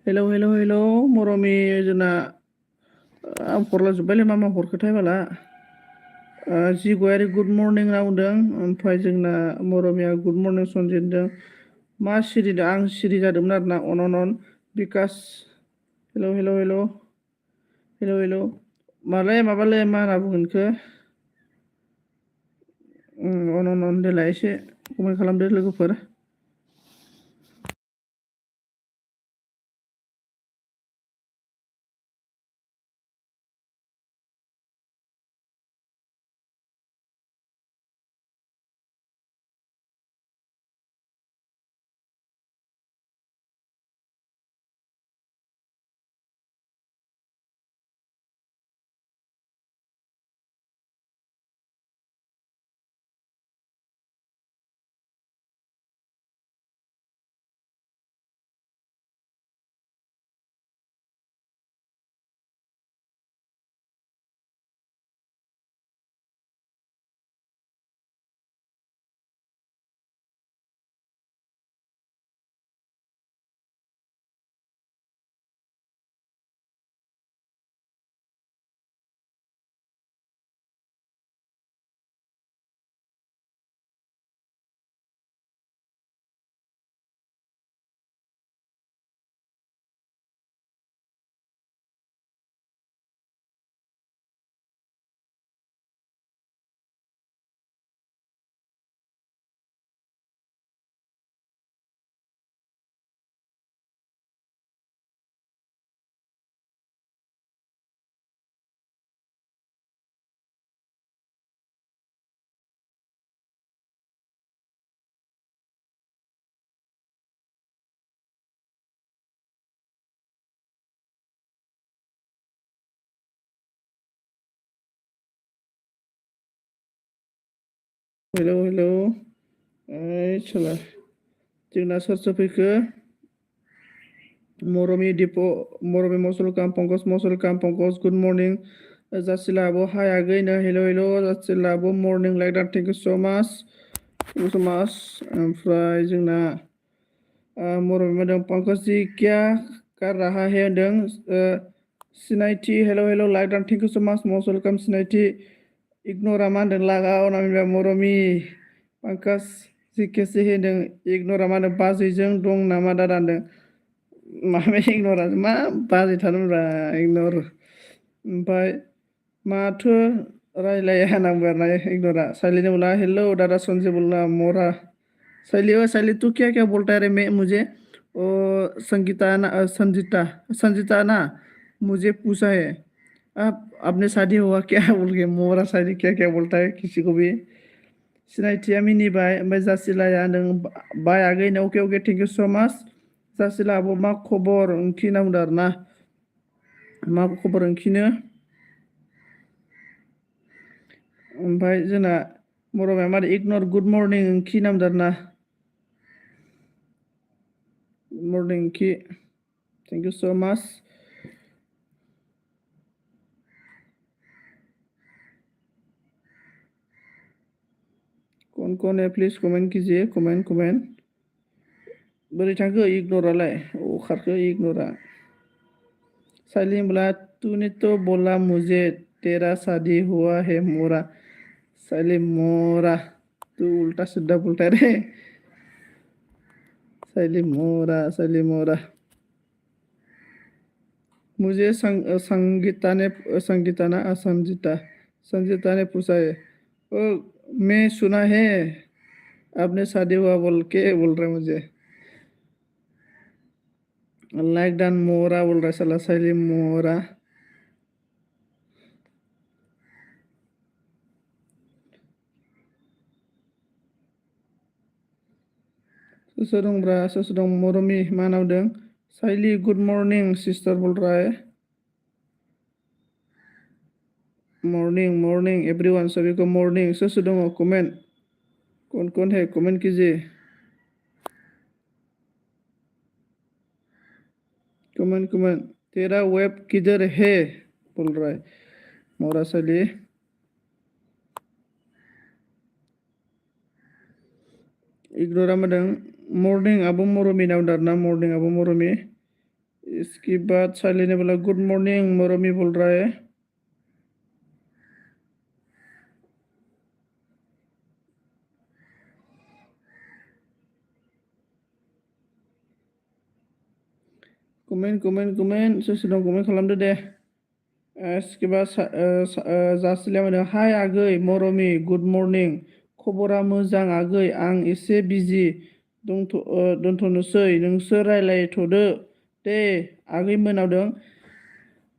Hello hello hello मरमि जोंना आं हरलाजोब्बायलै मा हरखोथाय बाला जिगयारि गुड मर्निं होनना बुंदों ओमफ्राय जोंना मरमिया गुड मर्निं सनजितदों मा सिरि आं सिरि जादोंमोन आरोना अन Bikash hello hello hello hello hello मालाय माबालै मा होनना बुंगोन इखो अन देलाय एसे कमेन्ट खालामदो लोगोफोर हेलौ हेलौ ओइ सोला जोंना सोर सोर फैखो मरमि दिप मरमि मसलकाम पंकज गुड मर्निं जासिला आब' हाय आगैनो हेलौ हेलौ जासिला आब' morning like that thank you स' माच ओमफ्राय जोंना मरमि मैडम पंकज जी क्या कर रहा है होनदों सिनायथि hello hello like that thank you स' माच मस्ट वेलकाम सिनायथि इगनरा मा होनदों लागाव नामिबा मरमि पंकज जि केसे होनदों इगनरा मा होनदों बाजैजों दं नामा दादा होनदों माबा इगनरा मा बाजै थादोंब्रा इगनर ओमफ्राय माथो रायलाया होनांगौ आरोना इगनरा साइलिने बोला हेलौ दादा सन्जय बोला मोरा साइली तू क्या क्या बोलता है रे मैं मुझे संगीता ना संजीता ना मुझे पूछा है आप आपने शादी हुआ क्या बोल के मोरा शादी क्या क्या बोलता है किसी को भी सिनायथिया मिनिबाय ओमफ्राय जासिलाया नों बाय आगैनो अके अके थेंक इउ स' माच जासिला आब' मा खबर ओंखि होनना बुंदों आरोना मा खबर ओंखिनो ओमफ्राय जोंना मरमाया मारै इगनर गुड मर्निं ओंखि होनना बुंदों आरोना गुड मर्निं ओंखि थेंक इउ स' माच कौन है प्लीज कमेंट कीजिए कमेंट बोरै थांखो इगनरालाय खारखो इगनरा साइलिन बोला तूने तो बोला मुझे तेरा शादी हुआ है मोरा साइलिन मोरा तू उल्टा सीधा बोलता है रे साइलिन मोरा मुझे संगीता ने पूछा है मैं सुना है आपने शादी हुआ बोल के बोल रहा है मुझे लाइक डान मोरा बोल रहा है साला साइलिन मोरा सोर दंब्रा सोर दं मरमि मा नावदों साइली गुड मॉर्निंग सिस्टर बोल रहा है मॉर्निंग एवरीवन सभी को मॉर्निंग सोर दो कमेंट कौन है कमेंट कीजिए कमेंट तेरा वेब किधर है बोल रहा है मोरा साइली इग्नोरा मदों मॉर्निंग आबो मरमि नावदों ना मॉर्निंग आबो मरमि इसके बाद साइली ने बोला गुड मॉर्निंग मोरमी बोल रहा है। कमेन्ट सोर दं कमेन्ट खालामदो दे। इसके बाद जासिलाया बुंदों हाय आगै मरमी गुड मर्निं खबरा मोजां आगै आं एसे बिजि दोनथ'नोसै नोंसोर रायलायथ'दो दे आगै मोनावदों।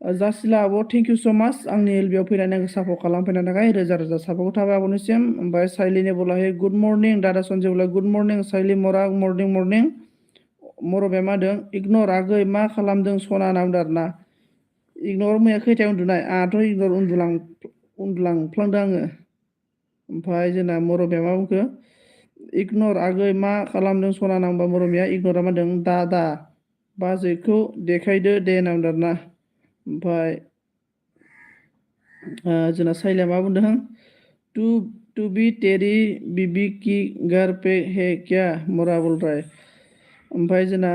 जासिला आब' थेंक इउ स' माच आंनि एलबियाव फैनानै आंखौ सापर्ट खालामफैनायनि थाखाय रोजा रोजा साबायखर थाबाय आब'निसिम। ओमफ्राय साइलिने बोलाहे गुड मर्निं दादा सन्जय बोला गुड मर्निं साइलि मरा मर्निं मरबाय मादों इगनर आगै मा खालामदों सना नामदों आरोना। इगनर मैया खैथायाव उन्दुनाय आंहाथ' इगनर उन्दुलांफ्लांदों आङो। ओमफ्राय जोंना मरमिया मा बुंखो इगनर आगै मा खालामदों सना नांबा मरमिया इगनरा मा होनदों दादा बाजैखौ देखायदो दे नामदों आरोना। ओमफ्राय जोंना साइलिया मा बुंदों टू बी तेरी बीबी की घर पे है क्या मरा बोल रहा है। ओमफ्राय जोंना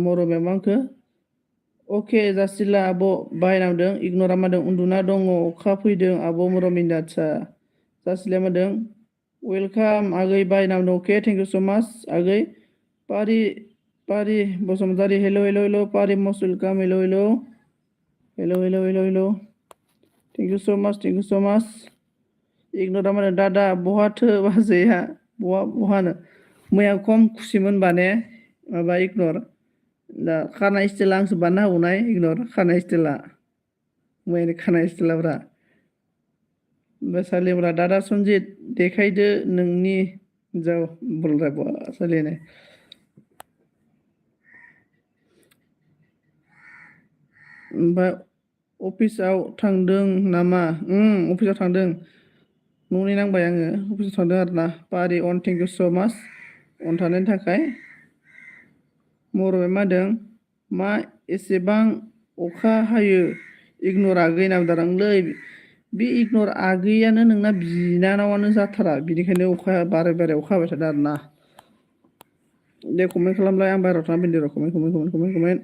मरमिया मा होनखो अके जासिला आब' बाय नामदों इगनरा मादों उन्दुना दङ अखा फैदों आब' मरमिनि आदसा जासिलाया मादों वेलकाम आगै बाय नामदों अके थेंक इउ स' माच आगै पारि बसुमतारी हेलो पारि must welcome hello thank you स' माच इगनरा मादों दादा बहाथो बाजैया बहानो मैया खम खुसिमोन बाने माबा इगनर दा खानाय स्टाइला आंसो बानायना होबावनाय इगनर खानाय स्टाइला मैयानि खानाय स्टाइलाब्रा। ओमफ्राय सालिमरा दादा सन्जित देखायदो नोंनि हिन्जाव बोलराय बा सालिने। ओमफ्राय अफिसाव थांदों नामा अफिसाव थांदों न'नि नांबाय आङो अफिसाव थांदों आरोना। पारि अन थेंक इउ स' माच अन थानायनि थाखाय। मरबाय मादों मा एसेबां अखा हायो इगनर आगै नामदारांलै बे इगनर आगैयानो नोंना बिनानावानो जाथारा बिनिखायनो अखाया बारे अखा हाबाय थादों आरोना। दे कमेन्ट खालामलाय आं बाहेरायाव थांना फैदों र' कमेन्ट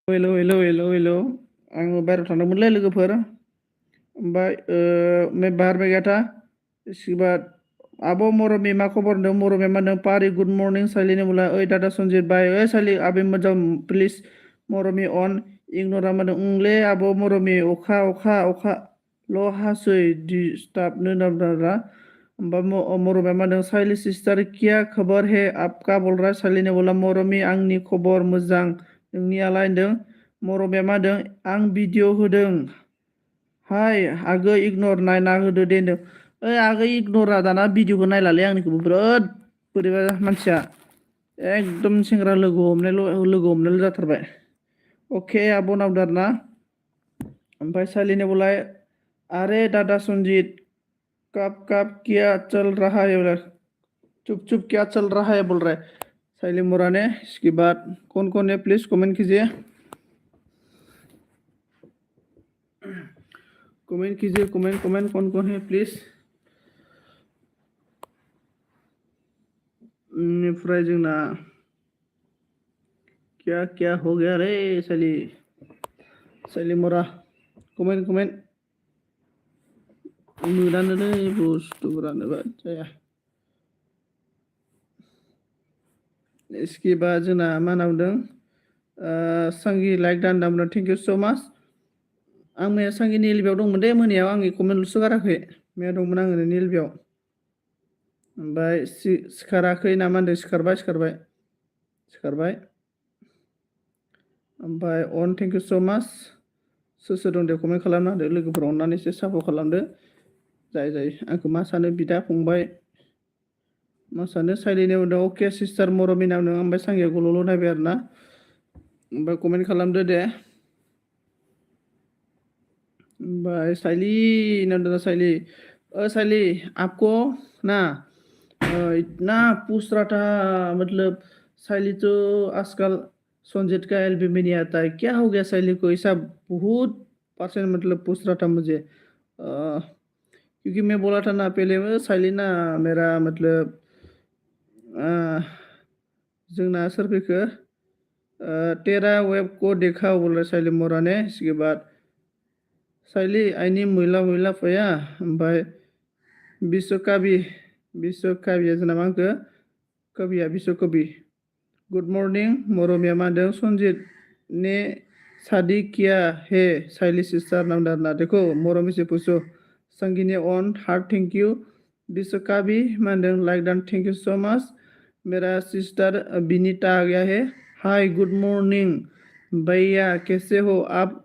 हेलौ आङो बाहेरायाव थांदोंमोनलै लोगोफोर। ओमफ्राय मैं बाहर में गया था। इसके बाद आब' मरमी मा खबर होनदों मरमिया मा होनदों पारि गुड मर्निं साइलिने बोला ओइ दादा सन्जित बाय ओइ साइलि आबे मोजां प्लिज मरमी अन इगनरा मा होनदों ले आब' मरमी अखाल' हासै डिस्टार्बनो नामदारा। ओमफ्राय मरमिया मा होनदों साइली सिस्टार क्या खबर है आपका बोल रहा है साइलिने बोला मरमी आंनि खबर मोजां नोंनियालाय होनदों। मरमिया मा होनदों आं भिडिअ होदों हाय आगै इगनर नायना होदो दे होनदों। ओइ आगै इगनरा दाना भिडिअखौ नायलालै आंनिखौबो बिराद बोरैबा मानसिया एकदम सेंग्रा लोगो हमनायल' जाथारबाय। अके आब' नामदों आरोना। ओमफ्राय साइलिने बोलाय अरे दादा सन्जित कब क्या चल रहा है बोला चुप क्या चल रहा है बोल रहा है साइली मोरा ने। इसके बाद कौन है प्लीज कमेंट कीजिए। कमेंट कीजिए, कमेंट कमेंट कौन कौन है प्लीज। फ्राई जोंना क्या क्या हो गया रे साली साली मोरा कमेंट कमेंट नुनानो रे बुस्थुफोरानो जाया। इसके बाद जोंना मा नामदों संगी लाइक दान दामनो थेंक यू सो माच। आं मैया संगी निलबियाव दंमोन दे मोनायाव आंनि कमेन्टल'सो गाराखै मैया दंमोन आङो निलबियाव ओमफ्राय सिखाराखै नामा होनदों सिखारबाय सिखारबाय सिखारबाय ओमफ्राय अन थेंक यू सो माच सोर सोर दं दे कमेन्ट खालामना होदो लोगोफोर अननानै एसे सापर्ट खालामदो जाय जाय आंखौ मा सानो बिदा फंबाय मा सानो साइलिने बुंदों अके सिस्टार मरमि नाम नों ओमफ्राय सांगिया गल'ल' नायबाय आरो ना ओमफ्राय कमेन्ट खालामदो दे बाय साइली नंदना साइली साइली आपको ना इतना पूछ रहा था मतलब साइली तो आजकल संजीत का एल्बम में नहीं आता है क्या हो गया साइली को ऐसा बहुत परसेंट मतलब पूछ रहा था मुझे क्योंकि मैं बोला था ना पहले में साइली ना मेरा मतलब जोंना सोर फैखो तेरा वेब को देखा बोल रहा साइली मोरा ने इसके बाद साइली आइनि मैला मैला फैया ओमफ्राय विश्वकवि जोंना मा होनखो कविया विश्वकवि गुड मॉर्निंग मरमिया मा होनदों संजीत ने शादी किया है साइली सिस्टर नाम दारना देखो मरमी से पूछो संगी ने ऑन हार्ट थैंक यू विश्वकवि मा होनदों like don thank you so much मेरा सिस्टर बिनीता आ गया है हाय गुड मॉर्निंग भैया कैसे हो आप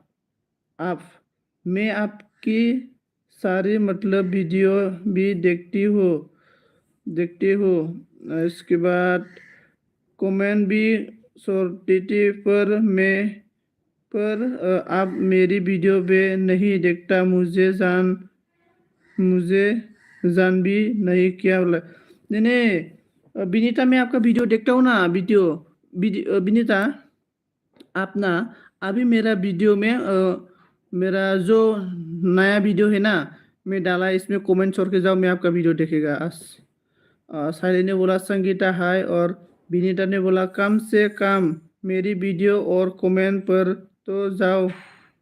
मैं आपकी सारी मतलब वीडियो भी देखती हूँ इसके बाद कमेंट भी छोड़ती पर आप मेरी वीडियो भी नहीं देखता मुझे जान भी नहीं क्या बोला नहीं विनीता मैं आपका वीडियो देखता हूँ ना वीडियो विनीता आप ना अभी मेरा वीडियो में मेरा जो नया वीडियो है ना मैं डाला इसमें कमेंट छोड़ के जाओ मैं आपका वीडियो देखेगा साइली ने बोला संगीता हाय और विनीता ने बोला कम से कम मेरी वीडियो और कमेंट पर तो जाओ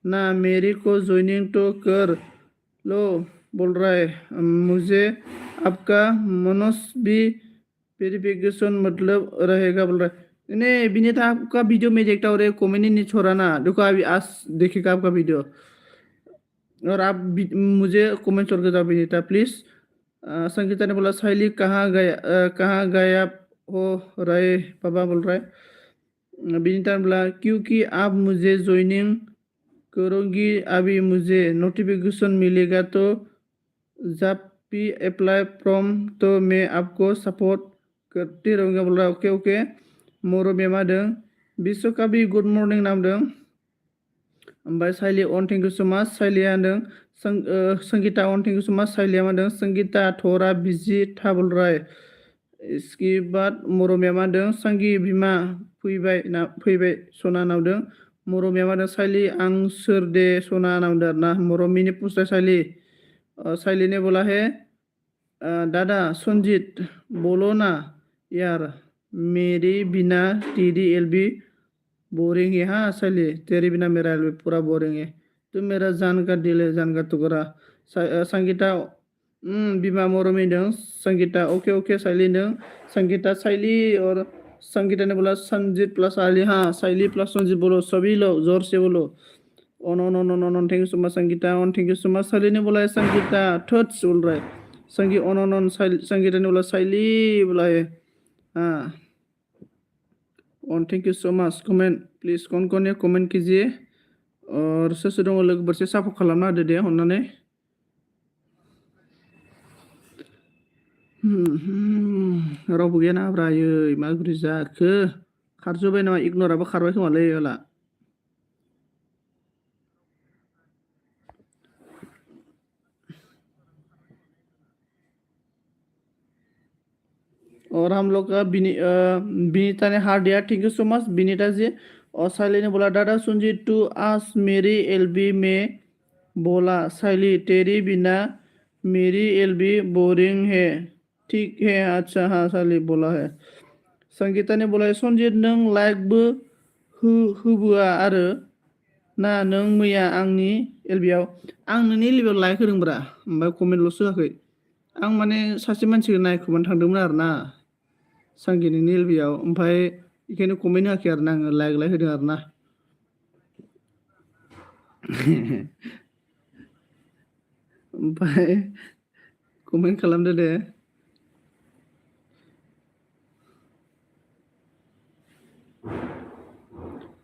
ना मेरी को ज्वाइनिंग तो कर लो बोल रहा है मुझे आपका मनोस भी वेरिफिकेशन मतलब रहेगा बोल रहा है नहीं विनीता आपका वीडियो में देखता हूँ कमेंट ही नहीं छोड़ा ना देखो अभी आज देखेगा आपका वीडियो और आप मुझे कमेंट छोड़ के जाओ विनीता प्लीज़ संगीता ने बोला साइली कहाँ गया हो रहे पापा बोल रहा है विनीता ने बोला क्योंकि आप मुझे ज्वाइनिंग करोगी अभी मुझे नोटिफिकेशन मिलेगा तो जब भी अप्लाई फॉर्म तो मैं आपको सपोर्ट करती रहूँगा बोल रहा है ओके ओके मोरो बेमा दों विश्वकवि गुड मॉर्निंग नाम दों ओमफ्राय साइली अन थैंक यू सो मच साइलिया होनदों संगीता अन थैंक यू सो मच साइलिया मा होनदों संगीता थोड़ा बिजी था बोल रहा है इसके बाद मरमिया मा होनदों संगी बिमा फैबाय सना नावदों मरमिया मा होनदों साइली आं सोर दे सना नावदों ना मरमिनि पूछता साइली ने बोला है दादा संजीत बोलो ना यार मेरी बिना टीडी एलबी बोरिंग है हाँ साइली तेरे बिना मेरा एलबी पूरा बोरिंग है तुम मेरा जान का दिल है जान का टुकड़ा संगीता बीमा मरमी दं संगीता ओके ओके साइली दं संगीता साइली और संगीता ने बोला संजीत प्लस आली हाँ साइली प्लस संजीत बोलो सभी लोग जोर से बोलो on on on on on thank you so much Sangeeta on thank you so much Saili ने बोला है संगीता थर्ड्स बोल रहा है संगी ऑन ऑन ऑन संगीता ने बोला साइली बोला है हाँ on thank you so much comment please कौन है कमेंट कीजिए और सोर दङ लोगोफोर से सापर्ट खालामना होदो दे अननानै रावबो गैया ना ब्रायै माबोरै जाखो खारजोब्बाय नामा इगनराबो खारबाय खोमालै होला और हम लोग का विनीता ने हार दिया thank you so much Vineeta ji और साइली ने बोला दादा सुनजी टू आज मेरी एलबी में बोला साइली तेरी बिना मेरी एलबी बोरिंग है ठीक है अच्छा हाँ साइली बोला है संगीता ने बोला सनजित नों लाइकबो होबोआ आरो ना नों मैया आंनि एलबियाव आं नोंनि एलबियाव लाइक होदोंब्रा ओमफ्राय कमेन्टल'सो होआखै आं माने सासे मानसिखौ नायखुमानो थांदोंमोन आरो ना संगीतनि एलबियाव ओमफ्राय बेखायनो कमेन्ट होआखै आरो ना आङो लाइक होदों आरो ना ओमफ्राय कमेन्ट खालामदो दे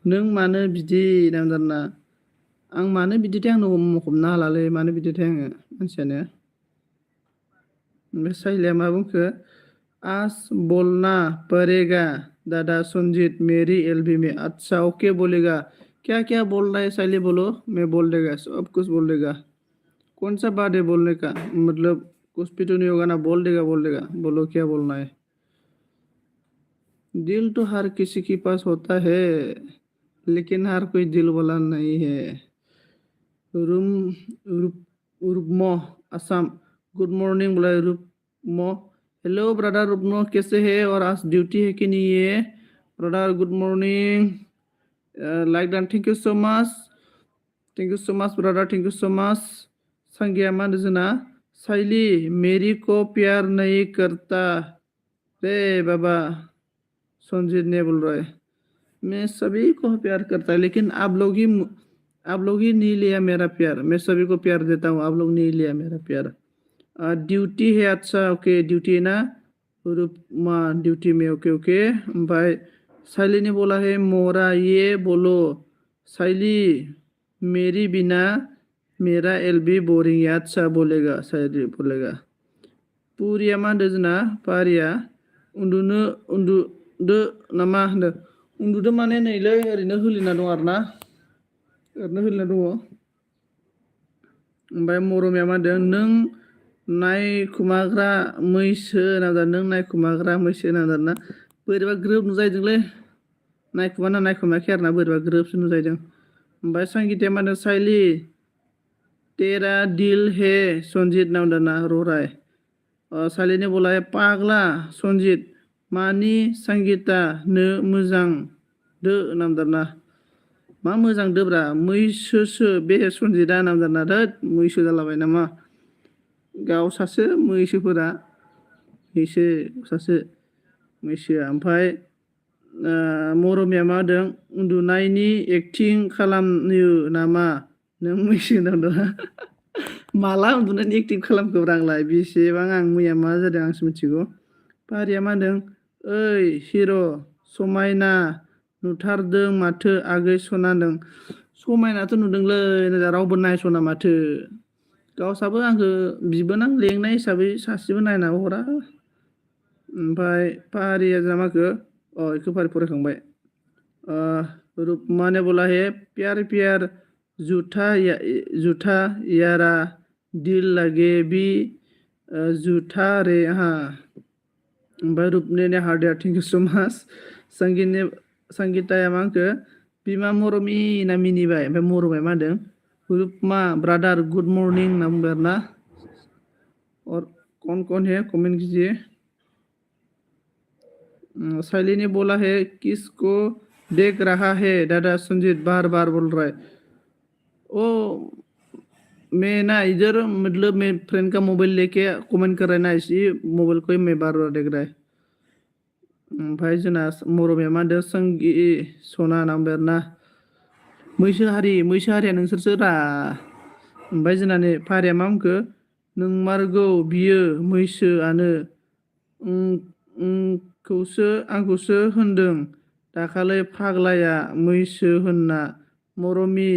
नों मानो बिदि नांदोंना आं मानो बिदिथाय आंनो हमनो हालालै मानो बिदिथाय आङो मानसियानो ओमफ्राय साइलिया मा बुंखो आज बोलना पड़ेगा दादा संजीत मेरी एलबी में अच्छा ओके बोलेगा क्या क्या बोल रहा है साइली बोलो मैं बोल देगा सब कुछ बोल देगा कौन सा बात है बोलने का मतलब कुछ भी तो नहीं होगा ना बोल देगा बोलो क्या बोलना है दिल तो हर किसी के पास होता है लेकिन हर कोई दिल वाला नहीं है रूम रूपमो असम गुड मॉर्निंग बोला रूपमो हेलो ब्रदर रूपमो कैसे है और आज ड्यूटी है कि नहीं है brother good morning like done thank you so much brother thank you so much संज्ञा मान जना साइली मेरी को प्यार नहीं करता रे बाबा संजीत ने बोल रहा है मैं सभी को प्यार करता है लेकिन आप लोग ही नहीं लिया मेरा प्यार मैं सभी को प्यार देता हूँ आप लोग नहीं लिया मेरा प्यार ड्यूटी है अच्छा ओके ड्यूटी है ना रूपमा ड्यूटी में ओके ओके भाई साइली ने बोला है मोरा ये बोलो साइली मेरी बिना मेरा एलबी बोरिंग है अच्छा बोलेगा साइली बोलेगा पुरिया मा होनदो जोंना पारिया उन्दुदो नामा होनदो उन्दुदो माने नैलै ओरैनो होलिना दं आरोना ओरैनो होलिना दङ ओमफ्राय मरमिया मा होनदों नों नायखुमाग्रा मैसो नांदों नों नायखुमाग्रा मैसो नांदों ना बोरैबा ग्रोब नुजाहैदोंलै नायखुमायाखै आरोना बोरैबा ग्रोबसो नुजाहैदों ओमफ्राय संगीताया मा होनदों साइली तेरा दिल है संजीत नांदों ना रराय साइली ने बोला है पागला संजीत मानि संगीता नो मोजां दो नामदारना मा मोजां दोब्रा मैसोसो बे संजीतआ नामदारना धोद मैसो जालाबाय नामा गावसासो मैसोफोरा मैसो सासे मैसोआ ओमफ्राय मरमिया मा होदों उन्दुनायनि एक्टिं खालामनो नामा नों मैसो नांदों माला उन्दुनायनि एक्टिं खालामखोब्रा आंलाय बेसेबां आं मैया मा जादों आंसो मिथिगौ पारिया मा होनदों ओइ हिर' समायना नुथारदों माथो आगै सनादों समायनाथ' नुदोंलै रावबो नायस'ना माथो गावसाबो आंखौ बिबोनां लेंनाय हिसाबै सासेबो नायना हरा ओमफ्राय पारिया जामाखो बेखौ फारि फरायखांबाय रूपमा ने बोला है प्यार प्यार झूठा यारा दिल लगे भी झूठा रे हाँ ओमफ्राय रूपने ने हार्दिया थेंक यू सो माच संगीताया मा होनखो बिमा मरमि ना मिनिबाय ओमफ्राय मरमाया मा होनदों रूपमा ब्रादार गुड मॉर्निंग होनना बुंबाय आरो ना और कौन है कमेंट कीजिए साइली ने बोला है किसको देख रहा है दादा संजीत बार बार बोल रहा है ओ मैं ना इधर मतलब मैं फ्रेंड का मोबाइल लेके कमेंट कर रहा है ना इसी मोबाइल को ही मैं बार बार देख रहा है ओमफ्राय जोंना मरमिया मा होनदों संगी सना नाम आरोना मैसो हारिया नोंसोरसो रा ओमफ्राय जोंना नै फारिया मा बुंखो नोंमारगौ बियो मैसोआनो आंखौसो होनदों दाखालै फाग्लाया मैसो होनना मरमि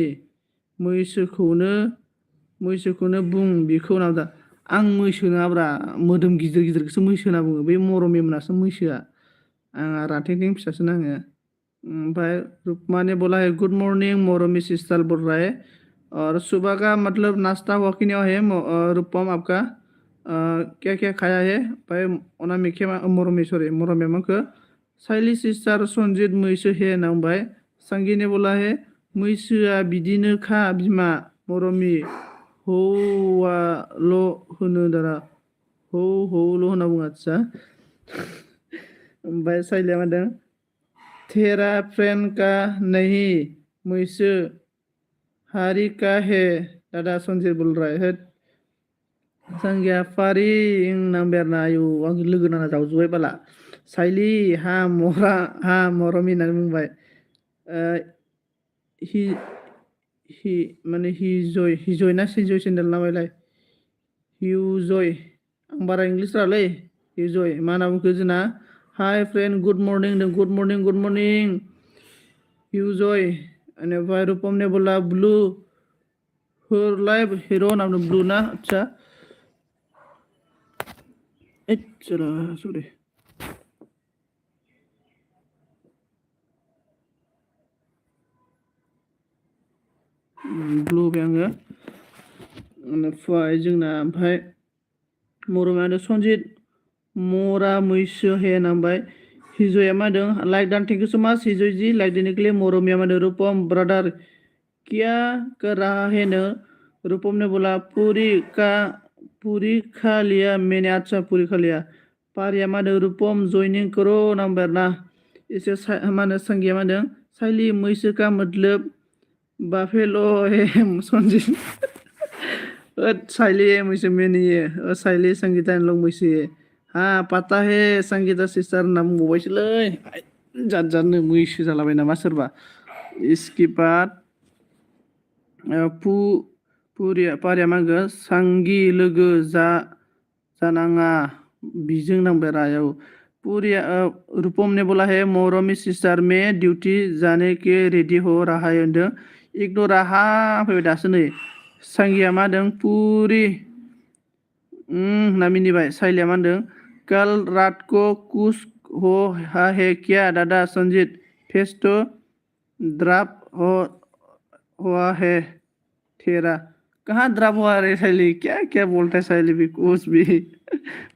मैसोखौनो बुं बेखौ नामा आं मैसो नङाब्रा मोदोम गिदिर गिदिरखौसो मैसो होनना बुङो बे मरमि मोनासो मैसोआ आंहा राथेंथें फिसासो नाङो ओमफ्राय रूपमा ने बोला है गुड मॉर्निंग मरमी सिस्टर बोल रहा है और सुबह का मतलब नाश्ता हुआ कि नहीं है रूपम आपका क्या क्या खाया है भाई ओना मिखे मरमी माखो साइली सिस्टार संजीत मैसो हे ना बुंबाय संगी ने बोला है मैसोआ बिदिनोखा बिमा मरमी हौवाल' होनो दारा हौल' होनना बुङो आदसा ओमफ्राय साइलिया मा होनदों तेरा फ्रेंड का नहीं मैसो हारि का है दादा सन्जय बोल रहा है संज्ञा फारि नांबाय आरोना आयु आं लोगो नांना जावजोब्बाय बाला साइलि हा मरा हा मरमि होननानै बुंबाय हि हि माने हिजय ना सिजय सेन्देल नामायलाय हिउजय आं बारा इंलिस रालै हिउजय मा होनना बुंखो जोंना हाय फ्रेन्ड गुड मर्निं होनदों गुड मर्निं हिउजय बेनिफ्राय रुपम ने बोला ब्लू होरलाय हिर' होनना बुंदों ब्लू ना आदसा सरि ब्लु होबाय आङो बेनिफ्राय जोंना ओमफ्राय मरमानो सन्जित मरा मैसो हे नांबाय हिजया मा होनदों लाइक डान थेंक यू सो मच हिजय जी लाइक देने के लिए मोरमिया मा होनदों रूपम ब्रदर क्या कर रहा है न रूपम ने बोला पूरी खा लिया मैंने अच्छा पूरी खा लिया पारिया मा होनदों रूपम ज्वाइनिंग करो नांबाय ना इसे मा होनो संगिया मा होनदों साइलि मैसो का मतलब बाफेलो है सन्जित साइली मैसो मेनिये साइली संगीता लोग मैसो हाँ पता है संगीता सिस्टार होनना बुंबावबायसोलै जात जातनो मैसो जालाबाय नामा सोरबा इसके बाद पारिया मा होनगोन सांगि लोगो जानाङा बिजों नांबाय रायाव पूरिया रूपम ने बोला है मोरमी सिस्टार में ड्यूटी जाने के रेडी हो रहा है होनदों इग्नोर हा फैबाय दासो नै सांगिया मा होनदों पुरी होनना मिनिबाय साइलिया मा होनदों कल रात को कुछ हो है क्या दादा संजीत फेस्ट ड्राप हुआ है तेरा कहाँ ड्राप हुआ रे साइली क्या क्या बोलता है साइली भी कुछ भी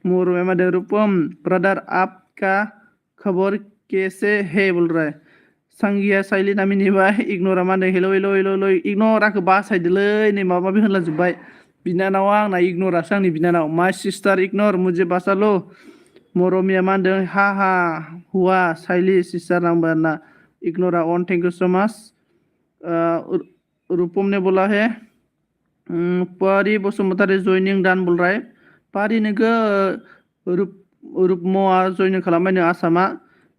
मोर में मा रूपम ब्रदर आपका खबर कैसे है बोल रहा है संगिया साइली ना मिनिबाय इग्नोरा मा होनदों hello hello hello hello ignore आंखौ बासायदोलै नै माबा माबि होनलाजोब्बाय बिनानावा आंना इग्नरासो आंनि बिनानाव माय सिस्टार इग्नर मुझे बासालो मरमिया मा होनदों हा हा हुआ साइली सिस्टार नांबाय आरोना इग्नरा अन थेंक यू सो मच रूपम ने बोला है पारी बसुमतारी जयनिं दान बोल रहा है पारी नोगो रूपमआ जयनिं खालामबाय नो आसामा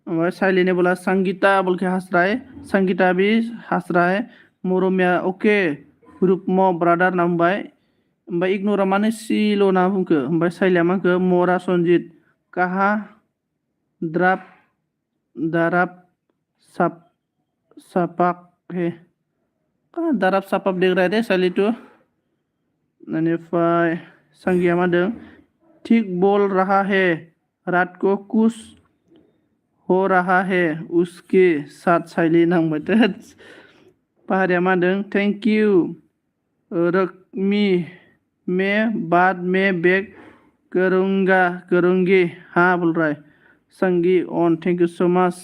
ओमफ्राय साइली ने बोला संगीता बोलके हास्राय संगीता भी हास्राय मरमिया ओके रूपम ब्रादार नांबाय ओमफ्राय इग्नरा मानो सिल' ना बुंखो ओमफ्राय साइलिया मा होनखो मरा सन्जित काहा दाराब सापाक हे कहाँ दाराब सापाक देख रहा है साइली तो बेनिफ्राय संगिया मा होनदों ठीक बोल रहा है रात को कुछ हो रहा है उसके साथ साइली नांबाय पहाड़िया मा होनदों थैंक यू रकमी मैं बाद में बैक करूंगी हाँ बोल रहा है संगी on thank you so much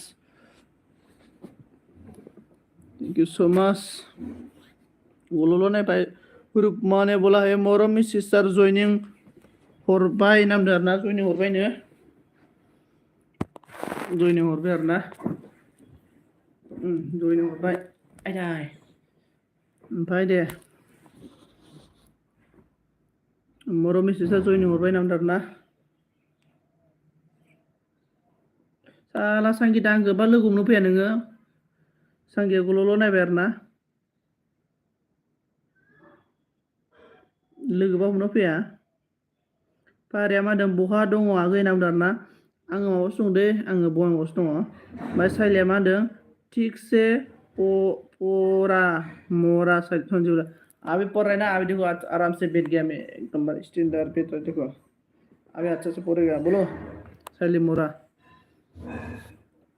बोलो नहीं भाई रूपमा ने बोला है मरमी सिस्टार जयनिं हरबाय नामदों आरोना जयनिं हरबायनो जयनिं हरबाय आरोना जयनिं हरबाय आयदाय ओमफ्राय दे मरमी सिस्टार जयनिं हरबाय नामदों आरोना साला संगिता आंखौ बा लोगो हमनो फैया नोङो संगियाखौल' नायबाय आरोना लोगोबा हमनो फैया पारिया मा होनदों बहा दङ आगै होनना बुंदों आरोना आङो माबायावसो दं दै आङो बङाइगावआवसो दङ ओमफ्राय साइलिया मा होनदों थिगसे परा मरा सन्जीव अभी पढ़ रहे ना अभी देखो आराम से बैठ गया मैं एकदम स्टैंडर्ड पे तो देखो अभी अच्छे से पढ़ेगा बोलो साइली मोरा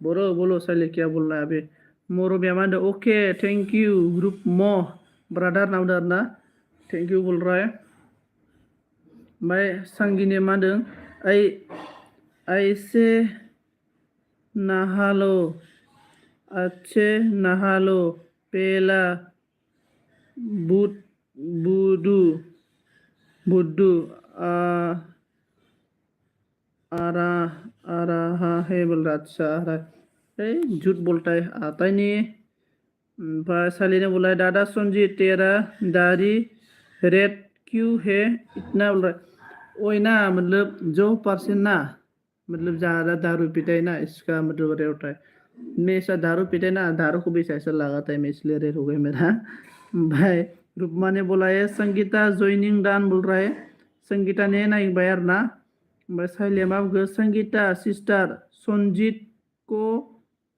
बोलो साइली क्या बोल रहा है अभी मोरो भी मा होनदों ओके थैंक यू ग्रुप मो ब्रादर नाम होनदों आरोना थैंक यू बोल रहा है ओमफ्राय सांगिने मा होनदों ऐसे नहालो अच्छे नहालो पेला बुदू बुद्धू आरा आरा है बोल रहा अच्छा झूठ बोलता है आता ही नहीं है साली ने बोला दादा संजीत तेरा दाढ़ी रेड क्यों है इतना बोल रहा है ओए ना मतलब जो पर्सन ना मतलब ज़्यादा दारू पीता है ना इसका मतलब रेड होता है मैं ऐसा दारू पीता है ना दारू को भी ऐसा लगाता है मैं इसलिए रेड हो गया मेरा भाई रुकमा ने बोला है संगीता ज्वाइनिंग डान बोल रहा है संगीता ने ना एक बार ना मैं साइलिया माँ संगीता सिस्टर संजीत को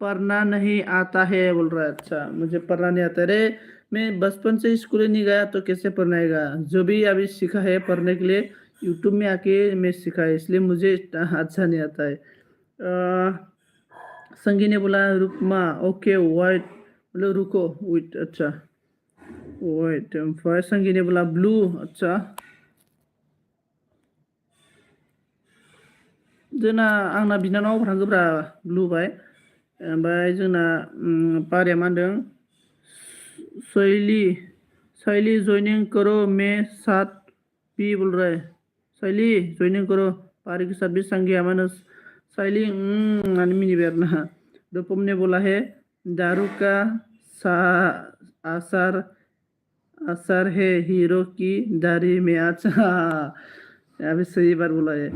पढ़ना नहीं आता है बोल रहा है अच्छा मुझे पढ़ना नहीं आता रे मैं बचपन से स्कूल नहीं गया तो कैसे पढ़ना आएगा जो भी अभी सीखा है पढ़ने के लिए यूट्यूब में आके मैं सीखा है इसलिए मुझे अच्छा नहीं आता है संगी ने बोला रुकमा ओके वाइट बोलो रुको वेट अच्छा वाइट ओमफ्राय संगी ने बोला ब्लू अच्छा जोंना आंना बिनानाव थांगोब्रा ब्लू बाय ओमफ्राय जोंना पारिया मा होनदों शैली ज्वाइनिंग करो मैं साथ भी बोल रहा है शैली ज्वाइनिंग करो पारी के साथ भी संगे मानो शैली आने मिनी बेरना रूपम ने बोला है दारू का सा आसार असर है हीरो की दाढ़ी में अच्छा अभी सही बार बोला है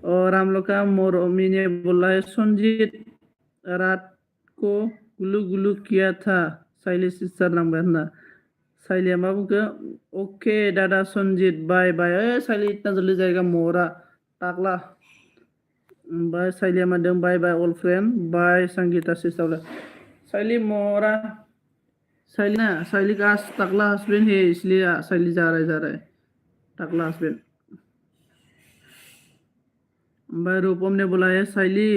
और हम लोग का मोरमी ने बोला है संजीत रात को गुलू गुलू किया था शैली सिस्टर नंबर ना शैली मा बुंखो ओके दादा संजीत बाय बाय शैली इतना जल्दी जाएगा मोरा टाकला बाय शैली मा दं bye bye old friend bye Sangeeta sister Shaili मोरा शैली ना शैली का टकला हस्बैंड है इसलिए शैली जा रहा है टकला हस्बैंड भाई रूपम ने बोला है शैली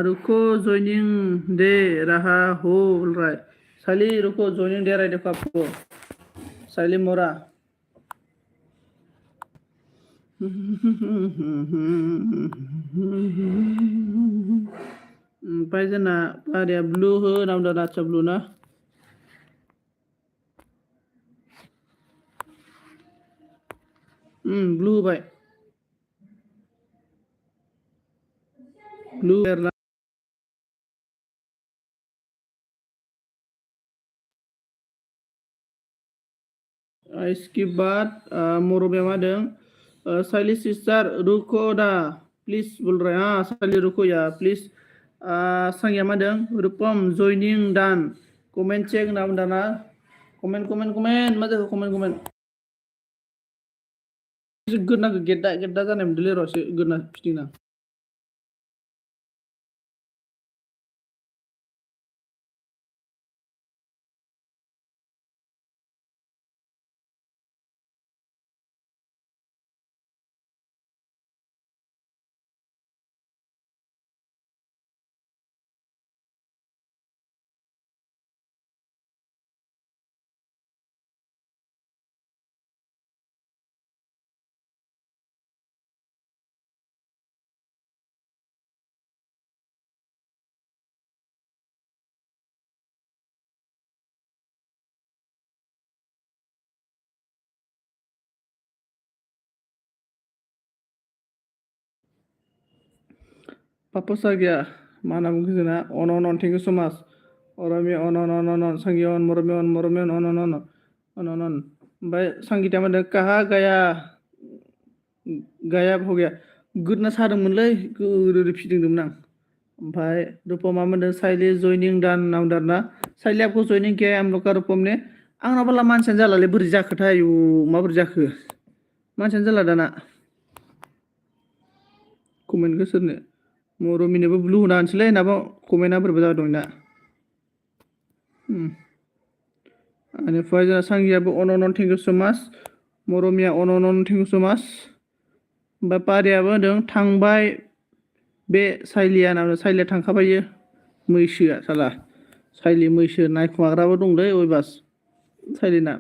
रुको ज्वाइनिंग दे रहा हो बोल रहा है शैली रुको ज्वाइनिंग दे रहा है देखो आपको शैली मोरा ओमफ्राय जोंना पारिया ब्लू हो नामदा नाचा ब्लू ना ब्लू होबाय ब्लू इसके बाद मोरबिया मा होनदों शैली सिस्टर रुको दा प्लीज बोल रहा है हाँ शैली रुको या प्लीज संगिया मा होनदों रूपम जॉइनिंग डान कमेन्ट चेक होनना बुंदों ना कमेन्ट मा जाखो कमेन्ट गोदना गेद्दा जानाय मोनदोंलै र' एसे गोदना फिटिंना पापस आ गया मा होनना बुंखो जोंना अन थेंक इउ सो माच अरमि अन संगी अन मोरमि अन ओमफ्राय संगिता मा होनदों कहा गया गायब हो गया गोदना सादोंमोनलै गोदोर फिदिंदोंमोन आं ओमफ्राय रूपमा मा होनदों शैली जॉइनिंग डान नाम ना शैली आपको जॉइनिंग किया हम लोग का रूपम ने आंना बाला मानसियानो जालालै बोरै जाखोथाय आयु माबोरै जाखो मानसियानो जाला दाना कमेन्टखौ सोरनो मरमिनोबो ब्लु होना होनसैलै नाबा कमेन्टआ बोरैबा जादों दंना बेनिफ्राय जोंना सांगियाबो अन थेंक इउ सो माच मरमिया अन थेंक इउ सो माच ओमफ्राय पारियाबो होनदों थांबाय बे साइलिया नाम साइलिया थांखाबायो मैसोआ साला साइलि मैसो नायखुमाग्राबो दंलै अयबास साइलिना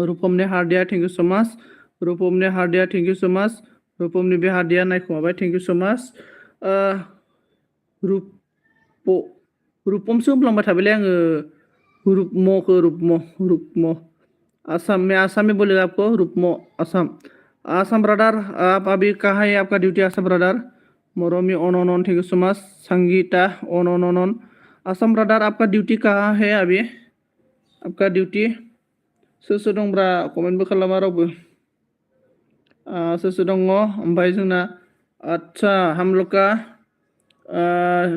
रूपमनि हार्दिया थेंक इउ सो माच रूपमनि हार्दिया थेंक इउ सो माच रूपमनि बे हार्दिया नायखुमाबाय थेंक इउ सो माच रूपमसो होनफ्लांबाय थाबायलै आङो रुपम असम में, असम में बोलेगा आपको रुपमो असम। असम ब्रदर, आप अभी कहाँ है? आपका duty Assam brother. Moromi on on on, thank you so much. Sangeeta on on on on. Assam brother, आपका ड्यूटी कहाँ है अभी? आपका ड्यूटी सोर सोर दं ब्रा? कमेन्टबो खालामा रावबो। सोर सोर दङ? ओमफ्राय जोंना अच्छा हम लोग का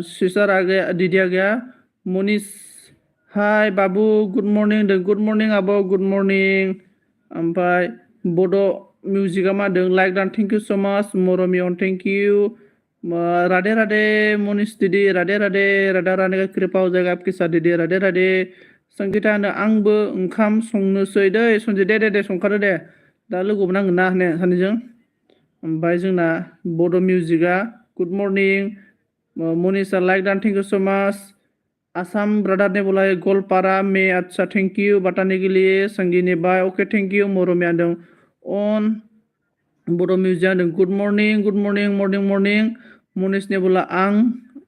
सिस्टार आ गया, दीदी आ गया, मुनिस। हाय बाबू, गुड मर्निं दो। गुड मर्निं आब', गुड मर्निं। ओमफ्राय बड' मिउजिकआ मा दों? लाइक डान, थेंक यू सो मच। मरमियन, थेंक यू। राधे राधे मुनिस दीदी, राधे राधे। राधा रानी का कृपा हो जाएगा आपके साथ दीदी, राधे राधे। संगीता होनो आंबो ओंखाम संनोसै दै सनजय। दे दे दे संखादो दे, दा लोगो नांगोन ना होनो सानैजों। ओमफ्राय जोंना बड' मिउजिकआ good morning. Manisha like don, thank you so much. Assam brother ने बोला है गोलपारा में, अच्छा थैंक यू बताने के लिए। संगीनी बाय, ओके थैंक यू। मोरमिया दं ऑन। बड' मिउजिक दं good morning, good morning, morning morning. Manish ने बोला आं